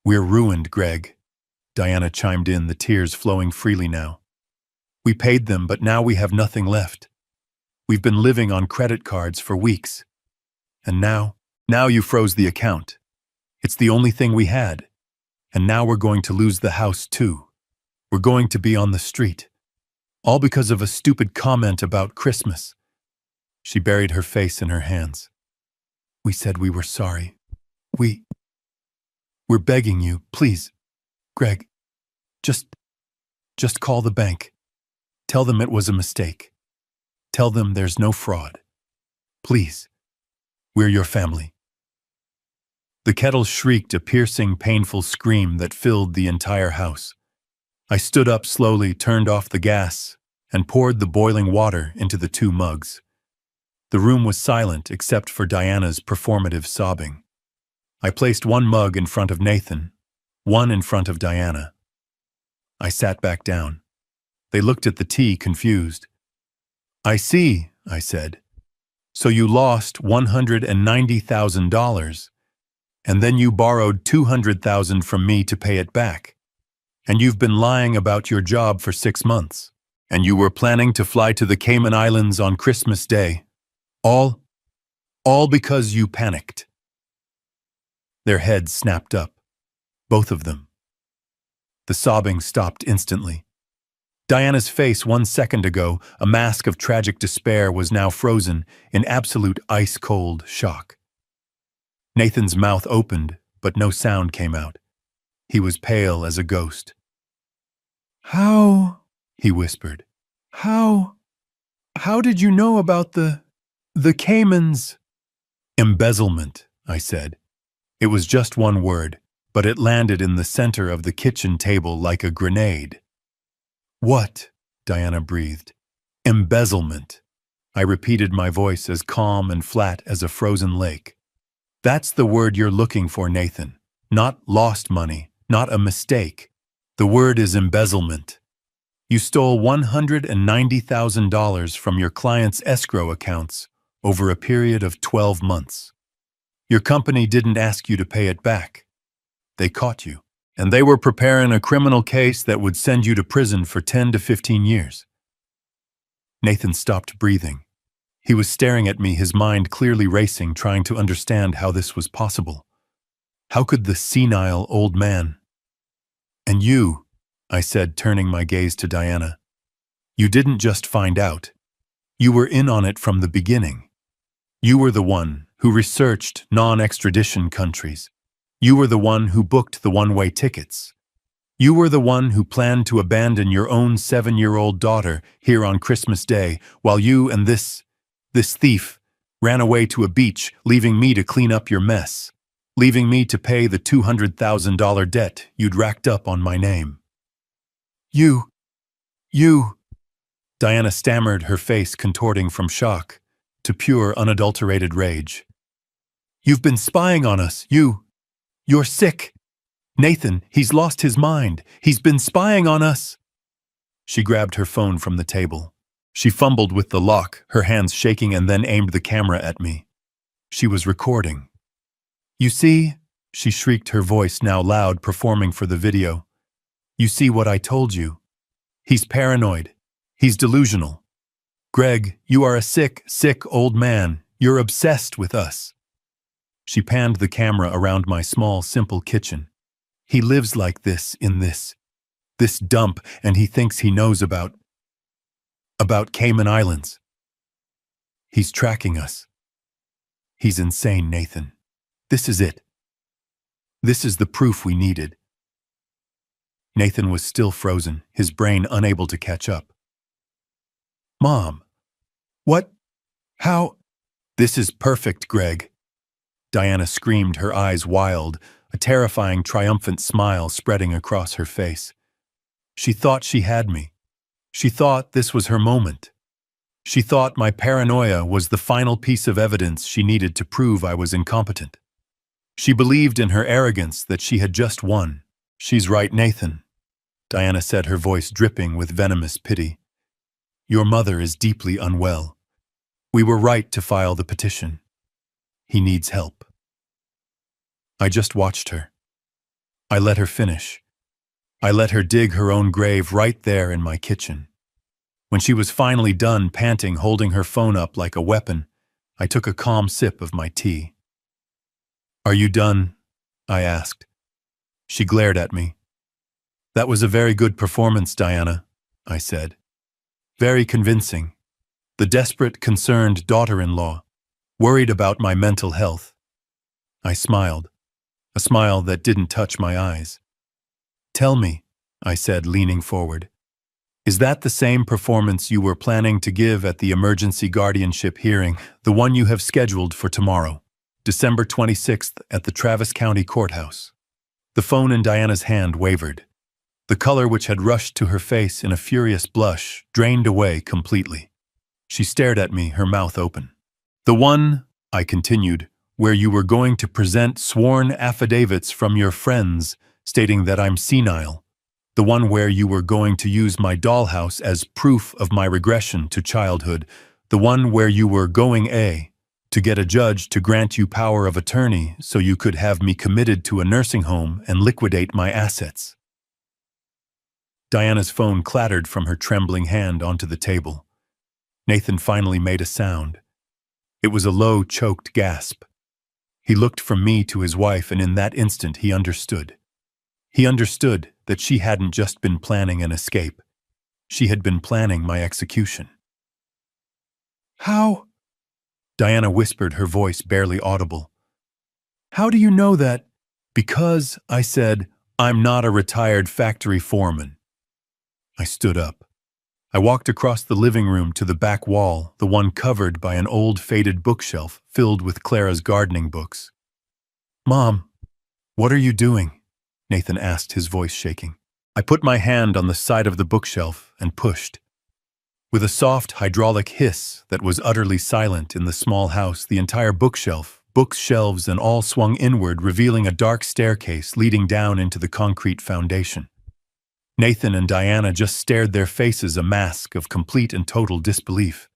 "We're ruined, Greg," Diana chimed in, the tears flowing freely now. "We paid them, but now we have nothing left. We've been living on credit cards for weeks. And now you froze the account. It's the only thing we had. And now we're going to lose the house too. We're going to be on the street. All because of a stupid comment about Christmas." She buried her face in her hands. "We said we were sorry. We're begging you, please, Greg, just call the bank. Tell them it was a mistake. Tell them there's no fraud. Please, we're your family." The kettle shrieked a piercing, painful scream that filled the entire house. I stood up slowly, turned off the gas, and poured the boiling water into the 2 mugs. The room was silent except for Diana's performative sobbing. I placed 1 mug in front of Nathan, 1 in front of Diana. I sat back down. They looked at the tea, confused. "I see," I said. "So you lost $190,000, and then you borrowed $200,000 from me to pay it back. And you've been lying about your job for 6 months. And you were planning to fly to the Cayman Islands on Christmas Day. All because you panicked." Their heads snapped up, both of them. The sobbing stopped instantly. Diana's face 1 second ago, a mask of tragic despair, was now frozen in absolute ice-cold shock. Nathan's mouth opened, but no sound came out. He was pale as a ghost. "How?" he whispered. How did you know about the Caymans?" "Embezzlement," I said. It was just 1 word, but it landed in the center of the kitchen table like a grenade. "What?" Diana breathed. "Embezzlement." I repeated, my voice as calm and flat as a frozen lake. "That's the word you're looking for, Nathan. Not lost money, not a mistake. The word is embezzlement. You stole $190,000 from your client's escrow accounts over a period of 12 months. Your company didn't ask you to pay it back. They caught you, and they were preparing a criminal case that would send you to prison for 10 to 15 years. Nathan stopped breathing. He was staring at me, his mind clearly racing, trying to understand how this was possible. How could the senile old man... "And you," I said, turning my gaze to Diana, "you didn't just find out. You were in on it from the beginning. You were the one who researched non-extradition countries. You were the one who booked the one-way tickets. You were the one who planned to abandon your own 7-year-old daughter here on Christmas Day while you and this thief ran away to a beach, leaving me to clean up your mess, leaving me to pay the $200,000 debt you'd racked up on my name. You, Diana stammered, her face contorting from shock to pure, unadulterated rage. You've been spying on us, You're sick. Nathan, he's lost his mind. He's been spying on us. She grabbed her phone from the table. She fumbled with the lock, her hands shaking, and then aimed the camera at me. She was recording. You see, she shrieked, her voice now loud, performing for the video. You see what I told you? He's paranoid. He's delusional. Greg, you are a sick old man. You're obsessed with us. She panned the camera around my small, simple kitchen. He lives like this in this dump, and he thinks he knows about Cayman Islands. He's tracking us. He's insane, Nathan. This is it. This is the proof we needed. Nathan was still frozen, his brain unable to catch up. Mom, what? How? This is perfect, Greg. Diana screamed, her eyes wild, a terrifying, triumphant smile spreading across her face. She thought she had me. She thought this was her moment. She thought my paranoia was the final piece of evidence she needed to prove I was incompetent. She believed in her arrogance that she had just won. She's right, Nathan, Diana said, her voice dripping with venomous pity. Your mother is deeply unwell. We were right to file the petition. He needs help. I just watched her. I let her finish. I let her dig her own grave right there in my kitchen. When she was finally done, panting, holding her phone up like a weapon, I took a calm sip of my tea. Are you done? I asked. She glared at me. That was a very good performance, Diana, I said. Very convincing. The desperate, concerned daughter-in-law, worried about my mental health. I smiled, a smile that didn't touch my eyes. Tell me, I said, leaning forward, is that the same performance you were planning to give at the emergency guardianship hearing, the one you have scheduled for tomorrow, December 26th at the Travis County Courthouse? The phone in Diana's hand wavered. The color which had rushed to her face in a furious blush drained away completely. She stared at me, her mouth open. The one, I continued, where you were going to present sworn affidavits from your friends stating that I'm senile. The one where you were going to use my dollhouse as proof of my regression to childhood. The one where you were going to get a judge to grant you power of attorney so you could have me committed to a nursing home and liquidate my assets. Diana's phone clattered from her trembling hand onto the table. Nathan finally made a sound. It was a low, choked gasp. He looked from me to his wife, and in that instant he understood. He understood that she hadn't just been planning an escape. She had been planning my execution. How? Diana whispered, her voice barely audible. How do you know that? Because, I said, I'm not a retired factory foreman. I stood up. I walked across the living room to the back wall, the one covered by an old faded bookshelf filled with Clara's gardening books. Mom, what are you doing? Nathan asked, his voice shaking. I put my hand on the side of the bookshelf and pushed. With a soft hydraulic hiss that was utterly silent in the small house, the entire bookshelf, books, shelves, and all swung inward, revealing a dark staircase leading down into the concrete foundation. Nathan and Diana just stared, their faces a mask of complete and total disbelief.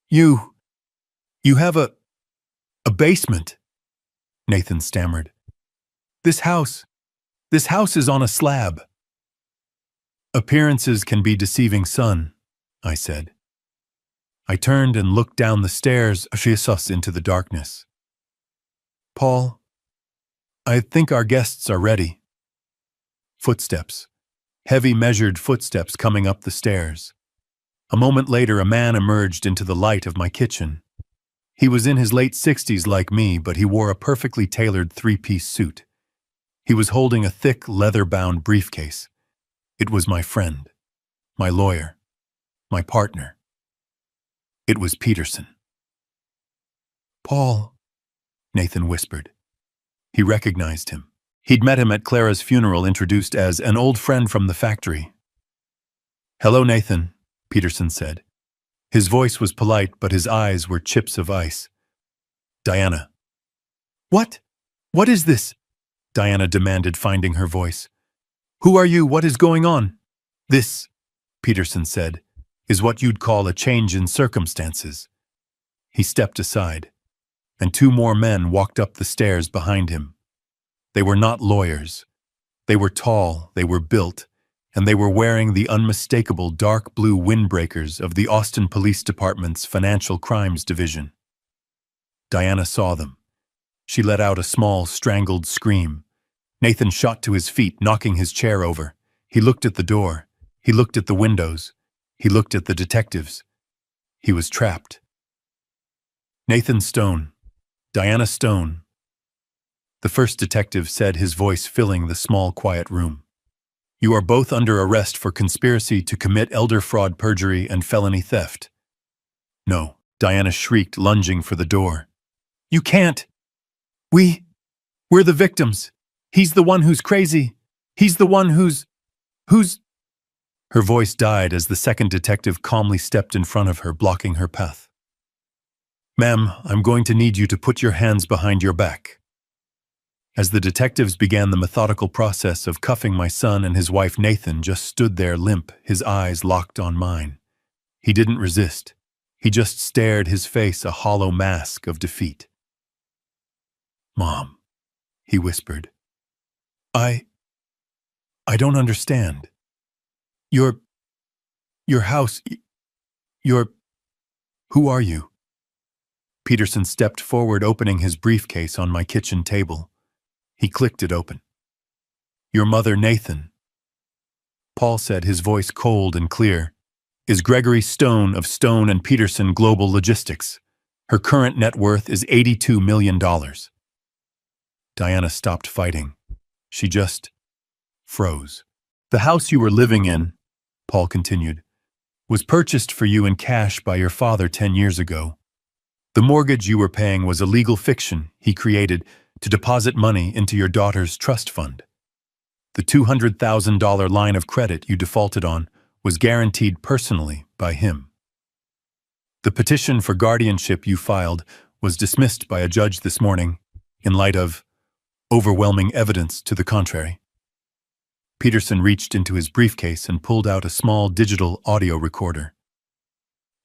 You have a basement, Nathan stammered. This house is on a slab. Appearances can be deceiving, son, I said. I turned and looked down the stairs, into the darkness. Paul, I think our guests are ready. Footsteps. Heavy, measured footsteps coming up the stairs. A moment later, a man emerged into the light of my kitchen. He was in his late 60s like me, but he wore a perfectly tailored three-piece suit. He was holding a thick, leather-bound briefcase. It was my friend, my lawyer, my partner. It was Peterson. "Paul," Nathan whispered. He recognized him. He'd met him at Clara's funeral, introduced as an old friend from the factory. "Hello, Nathan," Peterson said. His voice was polite, but his eyes were chips of ice. "Diana." "What? What is this?" Diana demanded, finding her voice. "Who are you? What is going on?" "This," Peterson said, "is what you'd call a change in circumstances." He stepped aside, and two more men walked up the stairs behind him. They were not lawyers. They were tall, they were built, and they were wearing the unmistakable dark blue windbreakers of the Austin Police Department's Financial Crimes Division. Diana saw them. She let out a small, strangled scream. Nathan shot to his feet, knocking his chair over. He looked at the door. He looked at the windows. He looked at the detectives. He was trapped. "Nathan Stone. Diana Stone." The first detective said, his voice filling the small, quiet room. "You are both under arrest for conspiracy to commit elder fraud, perjury, and felony theft." "No," Diana shrieked, lunging for the door. "You can't. We're the victims. He's the one who's crazy. He's the one who's... Her voice died as the second detective calmly stepped in front of her, blocking her path. "Ma'am, I'm going to need you to put your hands behind your back." As the detectives began the methodical process of cuffing my son and his wife, Nathan just stood there limp, his eyes locked on mine. He didn't resist. He just stared, his face a hollow mask of defeat. "Mom," he whispered. I don't understand. Your house, who are you?" Peterson stepped forward, opening his briefcase on my kitchen table. He clicked it open. "Your mother, Nathan," Paul said, his voice cold and clear, "is Gregory Stone of Stone and Peterson Global Logistics. Her current net worth is $82 million. Diana stopped fighting. She just froze. "The house you were living in," Paul continued, "was purchased for you in cash by your father 10 years ago. The mortgage you were paying was a legal fiction he created to deposit money into your daughter's trust fund. The $200,000 line of credit you defaulted on was guaranteed personally by him. The petition for guardianship you filed was dismissed by a judge this morning in light of overwhelming evidence to the contrary." Peterson reached into his briefcase and pulled out a small digital audio recorder.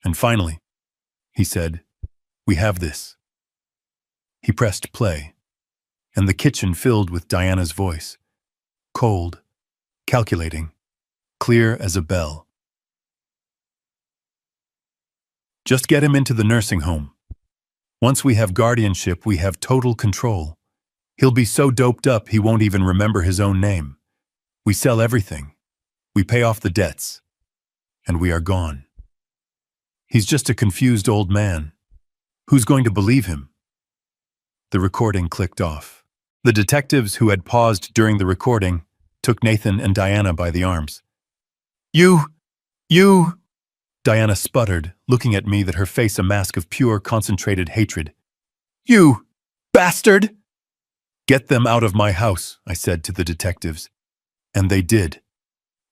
"And finally," he said, "we have this." He pressed play, and the kitchen filled with Diana's voice, cold, calculating, clear as a bell. "Just get him into the nursing home. Once we have guardianship, we have total control. He'll be so doped up he won't even remember his own name. We sell everything. We pay off the debts. And we are gone. He's just a confused old man. Who's going to believe him?" The recording clicked off. The detectives who had paused during the recording took Nathan and Diana by the arms. You... Diana sputtered, looking at me, that her face a mask of pure, concentrated hatred. "You bastard!" "Get them out of my house," I said to the detectives. And they did.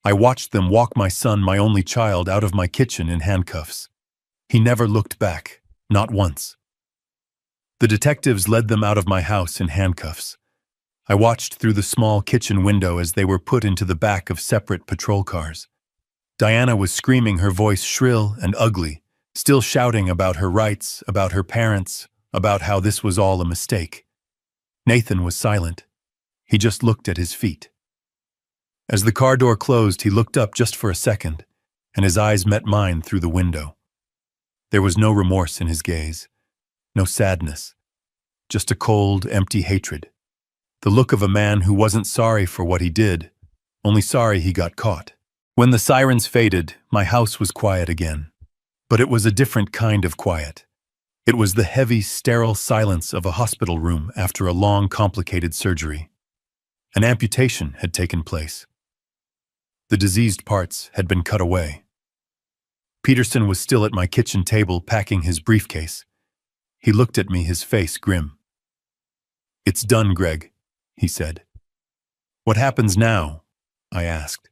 I watched them walk my son, my only child, out of my kitchen in handcuffs. He never looked back, not once. The detectives led them out of my house in handcuffs. I watched through the small kitchen window as they were put into the back of separate patrol cars. Diana was screaming, her voice shrill and ugly, still shouting about her rights, about her parents, about how this was all a mistake. Nathan was silent. He just looked at his feet. As the car door closed, he looked up just for a second, and his eyes met mine through the window. There was no remorse in his gaze, no sadness, just a cold, empty hatred. The look of a man who wasn't sorry for what he did, only sorry he got caught. When the sirens faded, my house was quiet again. But it was a different kind of quiet. It was the heavy, sterile silence of a hospital room after a long, complicated surgery. An amputation had taken place. The diseased parts had been cut away. Peterson was still at my kitchen table packing his briefcase. He looked at me, his face grim. "It's done, Greg," he said. "What happens now?" I asked.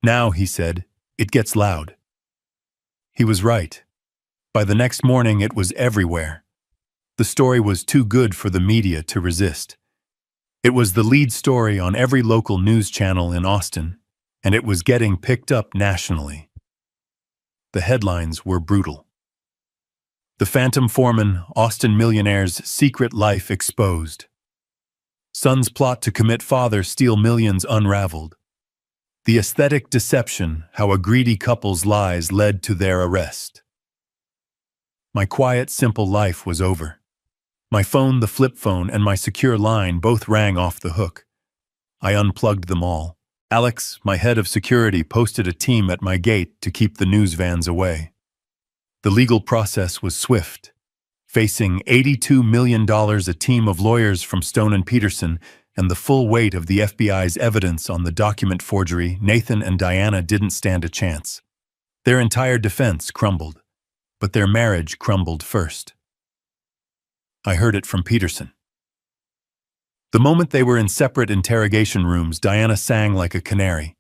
"Now," he said, "it gets loud." He was right. By the next morning, it was everywhere. The story was too good for the media to resist. It was the lead story on every local news channel in Austin, and it was getting picked up nationally. The headlines were brutal. "The Phantom Foreman, Austin Millionaire's Secret Life Exposed. Son's plot to commit father steal millions unraveled. The aesthetic deception, how a greedy couple's lies led to their arrest." My quiet, simple life was over. My phone, the flip phone, and my secure line both rang off the hook. I unplugged them all. Alex, my head of security, posted a team at my gate to keep the news vans away. The legal process was swift. Facing $82 million, a team of lawyers from Stone and Peterson, and the full weight of the FBI's evidence on the document forgery, Nathan and Diana didn't stand a chance. Their entire defense crumbled, but their marriage crumbled first. I heard it from Peterson. The moment they were in separate interrogation rooms, Diana sang like a canary.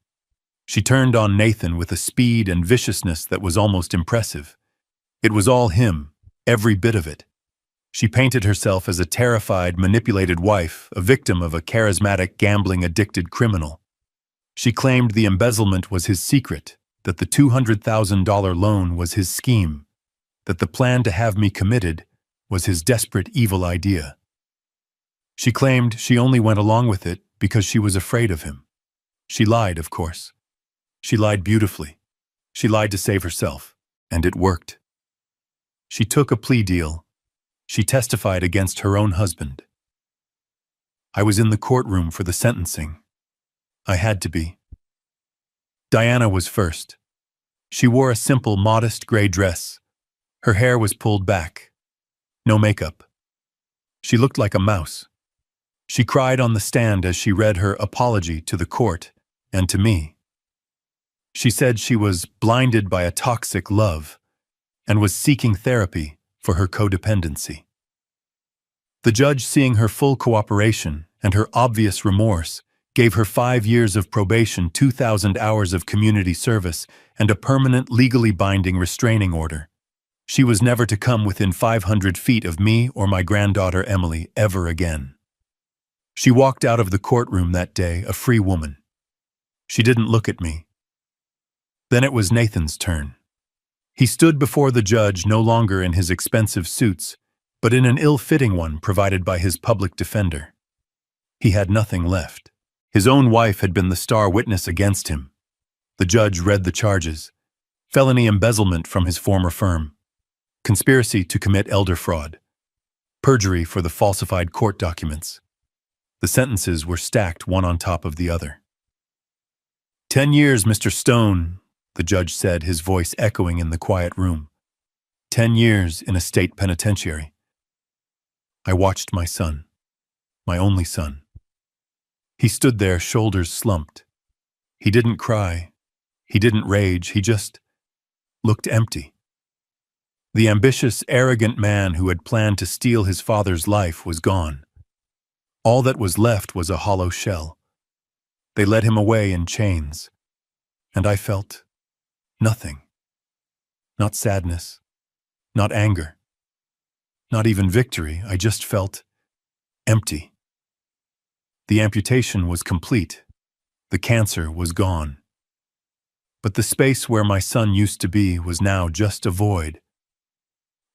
She turned on Nathan with a speed and viciousness that was almost impressive. It was all him, every bit of it. She painted herself as a terrified, manipulated wife, a victim of a charismatic, gambling-addicted criminal. She claimed the embezzlement was his secret, that the $200,000 loan was his scheme, that the plan to have me committed was his desperate, evil idea. She claimed she only went along with it because she was afraid of him. She lied, of course. She lied beautifully. She lied to save herself, and it worked. She took a plea deal. She testified against her own husband. I was in the courtroom for the sentencing. I had to be. Diana was first. She wore a simple, modest gray dress. Her hair was pulled back. No makeup. She looked like a mouse. She cried on the stand as she read her apology to the court and to me. She said she was blinded by a toxic love and was seeking therapy for her codependency. The judge, seeing her full cooperation and her obvious remorse, gave her 5 years of probation, 2,000 hours of community service, and a permanent, legally binding restraining order. She was never to come within 500 feet of me or my granddaughter Emily ever again. She walked out of the courtroom that day, a free woman. She didn't look at me. Then it was Nathan's turn. He stood before the judge, no longer in his expensive suits, but in an ill-fitting one provided by his public defender. He had nothing left. His own wife had been the star witness against him. The judge read the charges: felony embezzlement from his former firm, conspiracy to commit elder fraud, perjury for the falsified court documents. The sentences were stacked one on top of the other. 10 years, Mr. Stone, the judge said, his voice echoing in the quiet room. 10 years in a state penitentiary. I watched my son, my only son. He stood there, shoulders slumped. He didn't cry. He didn't rage. He just looked empty. The ambitious, arrogant man who had planned to steal his father's life was gone. All that was left was a hollow shell. They led him away in chains, and I felt nothing. Not sadness, not anger, not even victory. I just felt empty. The amputation was complete. The cancer was gone. But the space where my son used to be was now just a void.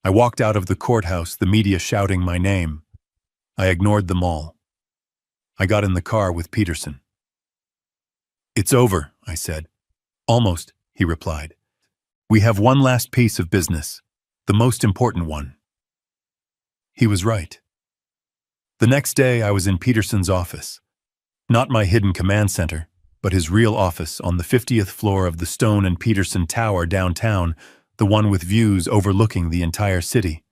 I walked out of the courthouse, the media shouting my name. I ignored them all. I got in the car with Peterson. "It's over," I said. "Almost," he replied. "We have one last piece of business, the most important one." He was right. The next day I was in Peterson's office. Not my hidden command center, but his real office on the 50th floor of the Stone and Peterson Tower downtown, the one with views overlooking the entire city.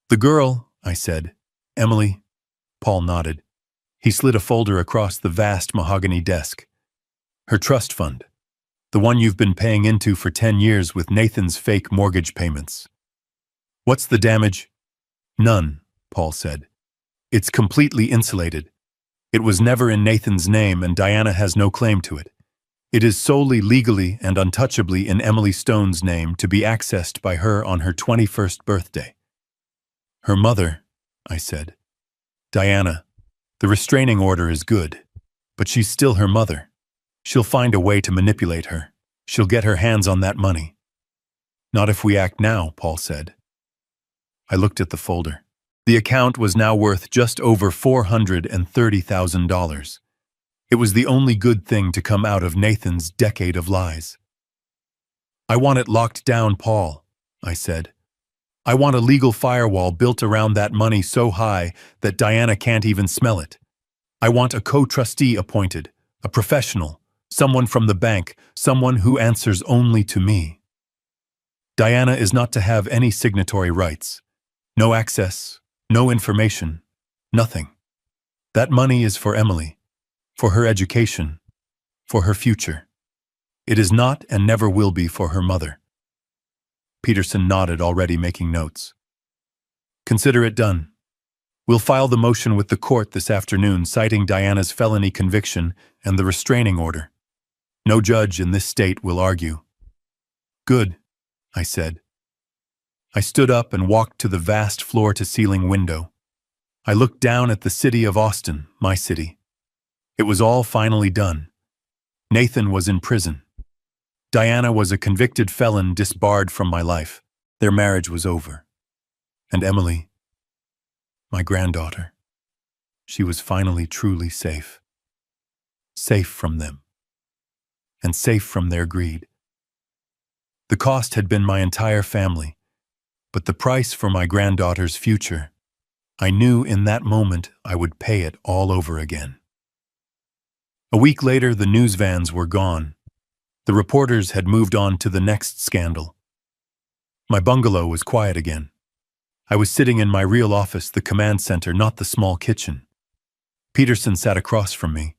The girl, I said. Emily. Paul nodded. He slid a folder across the vast mahogany desk. Her trust fund. The one you've been paying into for 10 years with Nathan's fake mortgage payments. What's the damage? None, Paul said. It's completely insulated. It was never in Nathan's name and Diana has no claim to it. It is solely legally and untouchably in Emily Stone's name to be accessed by her on her 21st birthday. Her mother, I said. Diana, the restraining order is good, but she's still her mother. She'll find a way to manipulate her. She'll get her hands on that money. Not if we act now, Paul said. I looked at the folder. The account was now worth just over $430,000. It was the only good thing to come out of Nathan's decade of lies. I want it locked down, Paul, I said. I want a legal firewall built around that money so high that Diana can't even smell it. I want a co-trustee appointed, a professional, someone from the bank, someone who answers only to me. Diana is not to have any signatory rights. No access, no information, nothing. That money is for Emily, for her education, for her future. It is not and never will be for her mother. Peterson nodded, already making notes. Consider it done. We'll file the motion with the court this afternoon citing Diana's felony conviction and the restraining order. No judge in this state will argue. Good, I said. I stood up and walked to the vast floor-to-ceiling window. I looked down at the city of Austin, my city. It was all finally done. Nathan was in prison. Diana was a convicted felon disbarred from my life. Their marriage was over. And Emily, my granddaughter, she was finally truly safe. Safe from them. And safe from their greed. The cost had been my entire family, but the price for my granddaughter's future, I knew in that moment I would pay it all over again. A week later, the news vans were gone. The reporters had moved on to the next scandal. My bungalow was quiet again. I was sitting in my real office, the command center, not the small kitchen. Peterson sat across from me.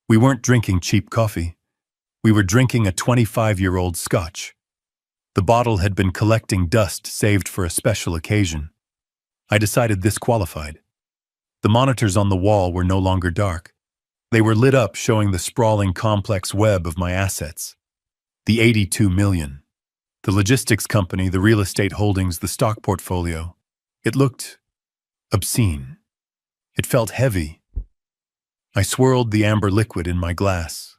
We weren't drinking cheap coffee. We were drinking a 25-year-old scotch. The bottle had been collecting dust saved for a special occasion. I decided this qualified. The monitors on the wall were no longer dark. They were lit up, showing the sprawling, complex web of my assets. The 82 million. The logistics company, the real estate holdings, the stock portfolio. It looked obscene. It felt heavy. I swirled the amber liquid in my glass.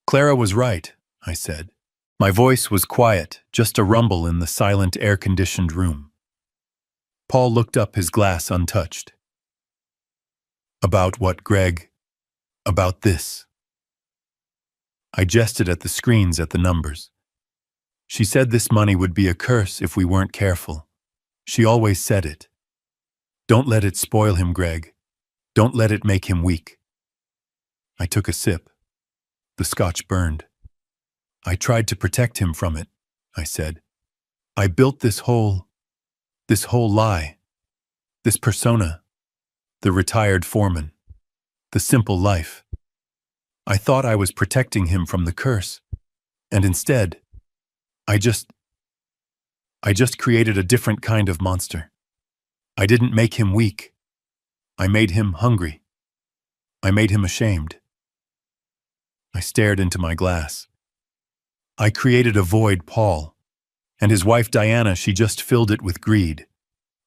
Clara was right, I said. My voice was quiet, just a rumble in the silent, air-conditioned room. Paul looked up, his glass untouched. About what, Greg? About this. I gestured at the screens, at the numbers. She said this money would be a curse if we weren't careful. She always said it. Don't let it spoil him, Greg. Don't let it make him weak. I took a sip. The scotch burned. I tried to protect him from it, I said. I built this whole lie. This persona. The retired foreman. The simple life. I thought I was protecting him from the curse, and instead, I just created a different kind of monster. I didn't make him weak. I made him hungry. I made him ashamed. I stared into my glass. I created a void, Paul, and his wife Diana, she just filled it with greed.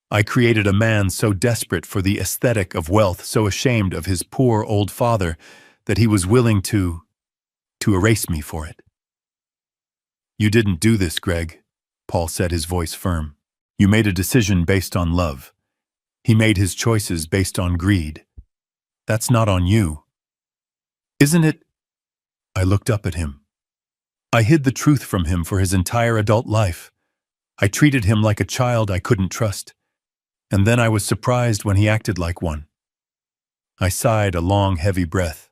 I created a man so desperate for the aesthetic of wealth, so ashamed of his poor old father, that he was willing to erase me for it. You didn't do this, Greg, Paul said, his voice firm. You made a decision based on love. He made his choices based on greed. That's not on you. Isn't it? I looked up at him. I hid the truth from him for his entire adult life. I treated him like a child I couldn't trust. And then I was surprised when he acted like one. I sighed a long, heavy breath.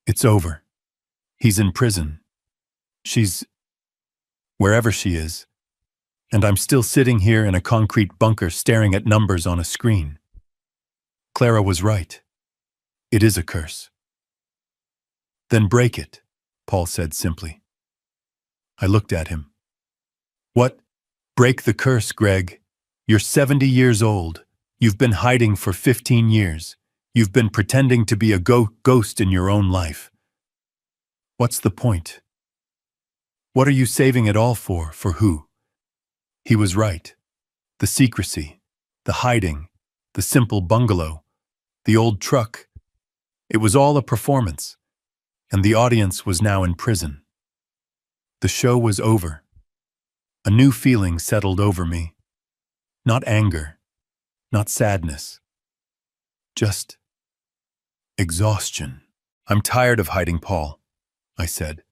It's over. He's in prison. She's wherever she is. And I'm still sitting here in a concrete bunker staring at numbers on a screen. Clara was right. It is a curse. Then break it, Paul said simply. I looked at him. What? Break the curse, Greg. You're 70 years old. You've been hiding for 15 years. You've been pretending to be a ghost in your own life. What's the point? What are you saving it all for? For who? He was right. The secrecy, the hiding, the simple bungalow, the old truck. It was all a performance, and the audience was now in prison. The show was over. A new feeling settled over me. Not anger, not sadness, just exhaustion. I'm tired of hiding, Paul, I said.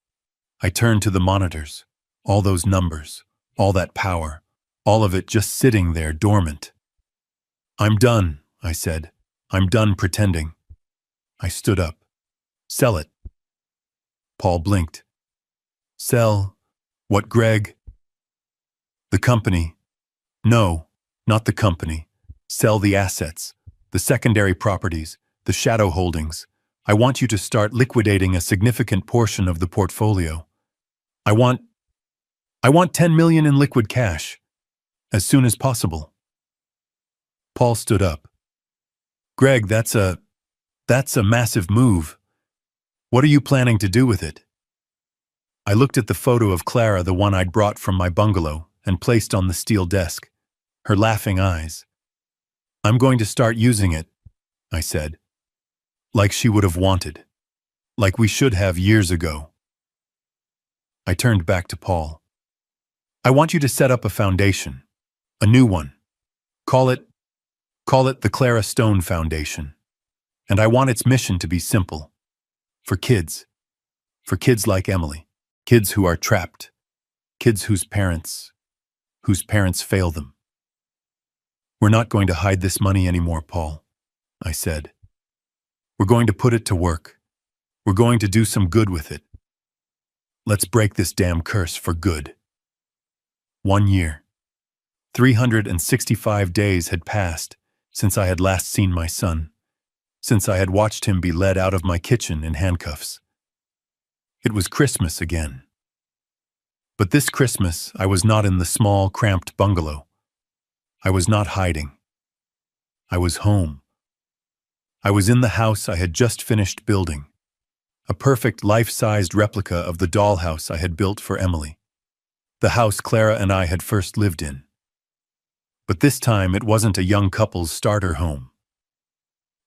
I turned to the monitors, all those numbers, all that power, all of it just sitting there dormant. I'm done, I said. I'm done pretending. I stood up. Sell it. Paul blinked. Sell what, Greg? The company. No, not the company. Sell the assets, the secondary properties, the shadow holdings. I want you to start liquidating a significant portion of the portfolio. I want 10 million in liquid cash, as soon as possible. Paul stood up. Greg, that's a massive move. What are you planning to do with it? I looked at the photo of Clara, the one I'd brought from my bungalow, and placed on the steel desk, her laughing eyes. I'm going to start using it, I said. Like she would have wanted. Like we should have years ago. I turned back to Paul. I want you to set up a foundation. A new one. Call it the Clara Stone Foundation. And I want its mission to be simple. For kids like Emily. Kids who are trapped. Kids whose parents fail them. We're not going to hide this money anymore, Paul, I said. We're going to put it to work. We're going to do some good with it. Let's break this damn curse for good. 1 year. 365 days had passed since I had last seen my son, since I had watched him be led out of my kitchen in handcuffs. It was Christmas again. But this Christmas, I was not in the small, cramped bungalow. I was not hiding. I was home. I was in the house I had just finished building, a perfect life-sized replica of the dollhouse I had built for Emily, the house Clara and I had first lived in. But this time it wasn't a young couple's starter home.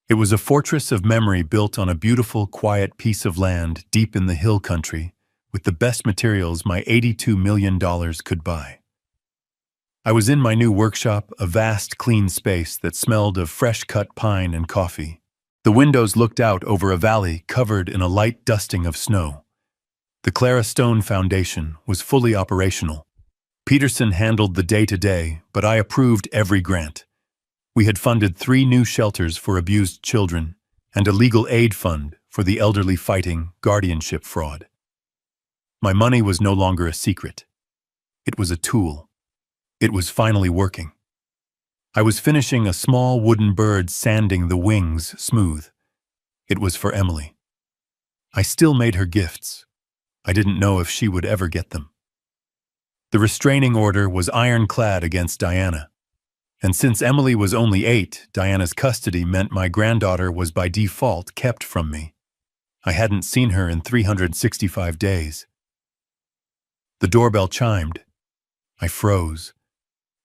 It was a fortress of memory built on a beautiful, quiet piece of land deep in the hill country with the best materials my $82 million could buy. I was in my new workshop, a vast, clean space that smelled of fresh-cut pine and coffee. The windows looked out over a valley covered in a light dusting of snow. The Clara Stone Foundation was fully operational. Peterson handled the day-to-day, but I approved every grant. We had funded 3 new shelters for abused children and a legal aid fund for the elderly fighting guardianship fraud. My money was no longer a secret. It was a tool. It was finally working. I was finishing a small wooden bird sanding the wings smooth. It was for Emily. I still made her gifts. I didn't know if she would ever get them. The restraining order was ironclad against Diana. And since Emily was only 8, Diana's custody meant my granddaughter was by default kept from me. I hadn't seen her in 365 days. The doorbell chimed. I froze.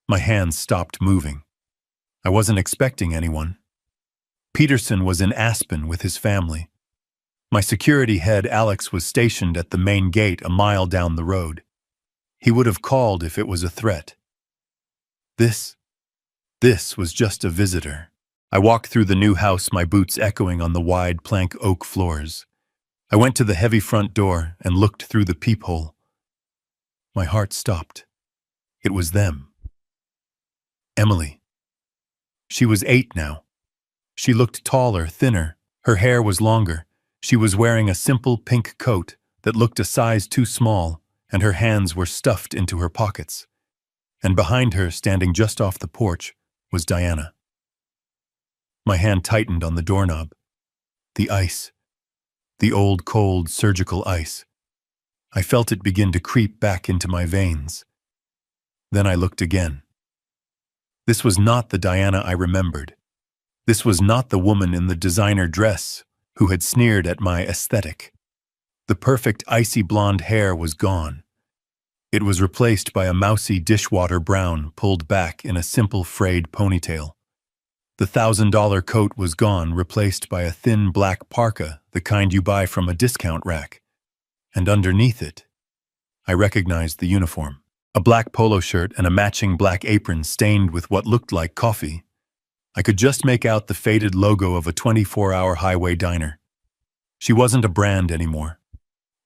My hands stopped moving. I wasn't expecting anyone. Peterson was in Aspen with his family. My security head, Alex, was stationed at the main gate a mile down the road. He would have called if it was a threat. This was just a visitor. I walked through the new house, my boots echoing on the wide plank oak floors. I went to the heavy front door and looked through the peephole. My heart stopped. It was them. Emily. She was 8 now. She looked taller, thinner. Her hair was longer. She was wearing a simple pink coat that looked a size too small, and her hands were stuffed into her pockets. and behind her, standing just off the porch, was Diana. My hand tightened on the doorknob. The ice. The old, cold, surgical ice. I felt it begin to creep back into my veins. Then I looked again. This was not the Diana I remembered. This was not the woman in the designer dress who had sneered at my aesthetic. The perfect icy blonde hair was gone. It was replaced by a mousy dishwater brown pulled back in a simple frayed ponytail. The $1,000 coat was gone, replaced by a thin black parka, the kind you buy from a discount rack. And underneath it, I recognized the uniform. A black polo shirt and a matching black apron stained with what looked like coffee. I could just make out the faded logo of a 24-hour highway diner. She wasn't a brand anymore.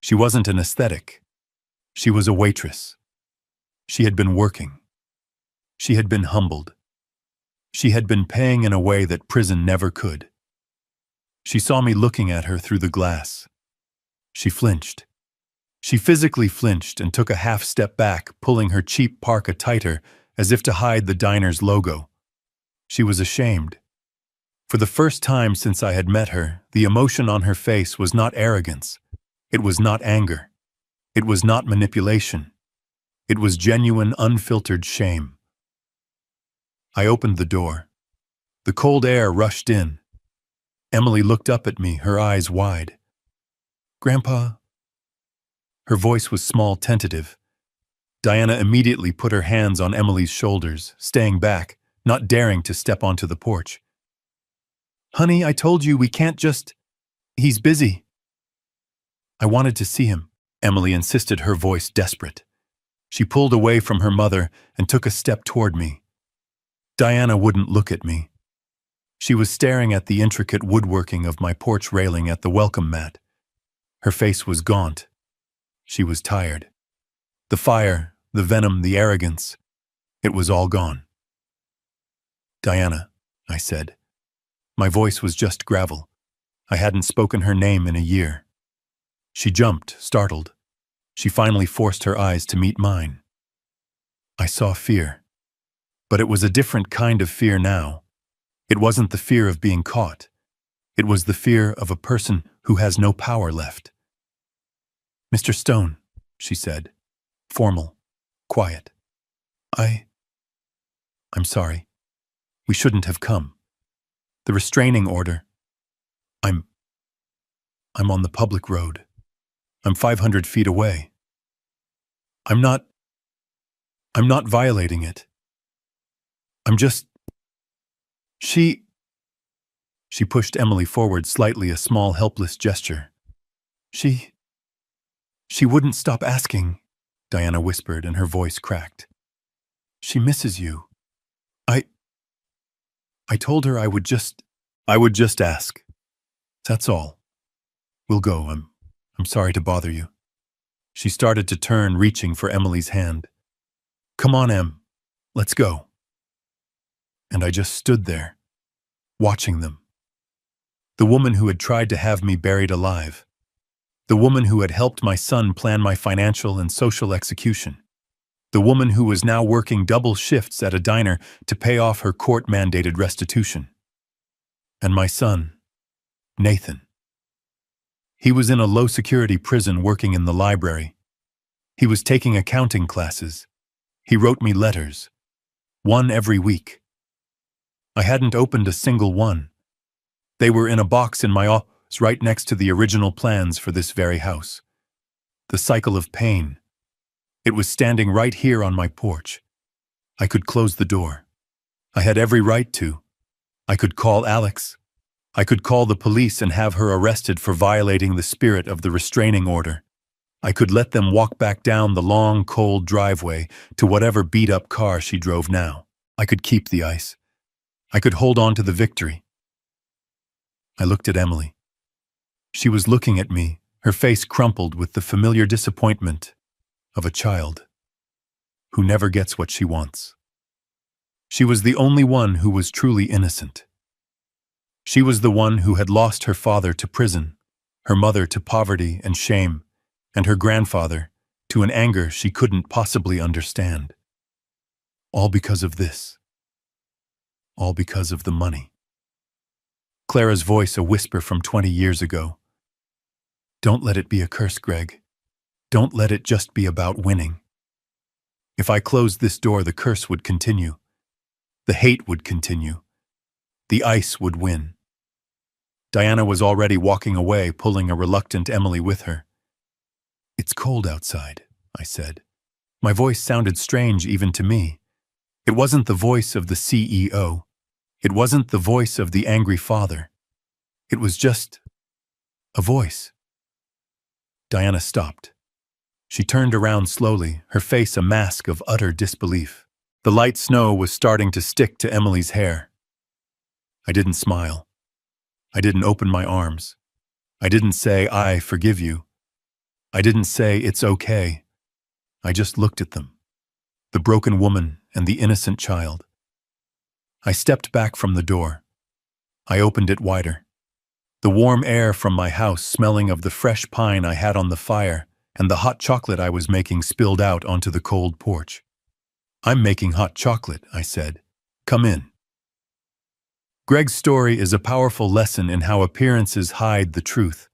She wasn't an aesthetic. She was a waitress. She had been working. She had been humbled. She had been paying in a way that prison never could. She saw me looking at her through the glass. She flinched. She physically flinched and took a half step back, pulling her cheap parka tighter as if to hide the diner's logo. She was ashamed. For the first time since I had met her, the emotion on her face was not arrogance. It was not anger. It was not manipulation. It was genuine, unfiltered shame. I opened the door. The cold air rushed in. Emily looked up at me, her eyes wide. "Grandpa?" Her voice was small, tentative. Diana immediately put her hands on Emily's shoulders, staying back, not daring to step onto the porch. "Honey, I told you we can't just... He's busy." "I wanted to see him," Emily insisted, her voice desperate. She pulled away from her mother and took a step toward me. Diana wouldn't look at me. She was staring at the intricate woodworking of my porch railing at the welcome mat. Her face was gaunt. She was tired. The fire, the venom, the arrogance, it was all gone. "Diana," I said. My voice was just gravel. I hadn't spoken her name in a year. She jumped, startled. She finally forced her eyes to meet mine. I saw fear. But it was a different kind of fear now. It wasn't the fear of being caught. It was the fear of a person who has no power left. "Mr. Stone," she said, formal, quiet. I'm sorry. We shouldn't have come. The restraining order. I'm on the public road. I'm 500 feet away. I'm not violating it. I'm just... She pushed Emily forward slightly, a small, helpless gesture. She wouldn't stop asking, Diana whispered, and her voice cracked. "She misses you. I told her I would just ask. That's all. We'll go. I'm sorry to bother you." She started to turn, reaching for Emily's hand. "Come on, Em. Let's go." And I just stood there, watching them. The woman who had tried to have me buried alive. The woman who had helped my son plan my financial and social execution. The woman who was now working double shifts at a diner to pay off her court-mandated restitution. And my son, Nathan. He was in a low-security prison working in the library. He was taking accounting classes. He wrote me letters. One every week. I hadn't opened a single one. They were in a box in my office right next to the original plans for this very house. The cycle of pain. It was standing right here on my porch. I could close the door. I had every right to. I could call Alex. I could call the police and have her arrested for violating the spirit of the restraining order. I could let them walk back down the long, cold driveway to whatever beat-up car she drove now. I could keep the ice. I could hold on to the victory. I looked at Emily. She was looking at me, her face crumpled with the familiar disappointment of a child who never gets what she wants. She was the only one who was truly innocent. She was the one who had lost her father to prison, her mother to poverty and shame, and her grandfather to an anger she couldn't possibly understand. All because of this. All because of the money. Clara's voice a whisper from 20 years ago. Don't let it be a curse, Greg. Don't let it just be about winning. If I closed this door, the curse would continue. The hate would continue. The ice would win. Diana was already walking away, pulling a reluctant Emily with her. It's cold outside, I said. My voice sounded strange even to me. It wasn't the voice of the CEO. It wasn't the voice of the angry father. It was just a voice. Diana stopped. She turned around slowly, her face a mask of utter disbelief. The light snow was starting to stick to Emily's hair. I didn't smile. I didn't open my arms. I didn't say, I forgive you. I didn't say, it's okay. I just looked at them. The broken woman and the innocent child. I stepped back from the door. I opened it wider. The warm air from my house smelling of the fresh pine I had on the fire and the hot chocolate I was making spilled out onto the cold porch. I'm making hot chocolate, I said. Come in. Greg's story is a powerful lesson in how appearances hide the truth.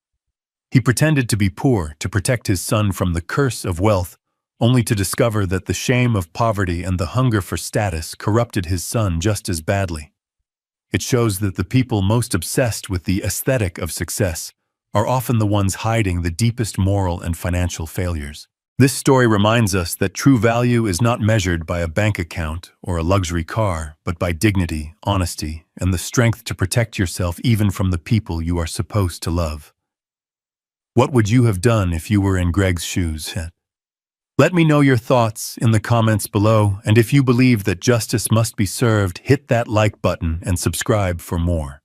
He pretended to be poor to protect his son from the curse of wealth, only to discover that the shame of poverty and the hunger for status corrupted his son just as badly. It shows that the people most obsessed with the aesthetic of success are often the ones hiding the deepest moral and financial failures. This story reminds us that true value is not measured by a bank account or a luxury car, but by dignity, honesty, and the strength to protect yourself even from the people you are supposed to love. What would you have done if you were in Greg's shoes? Let me know your thoughts in the comments below, and if you believe that justice must be served, hit that like button and subscribe for more.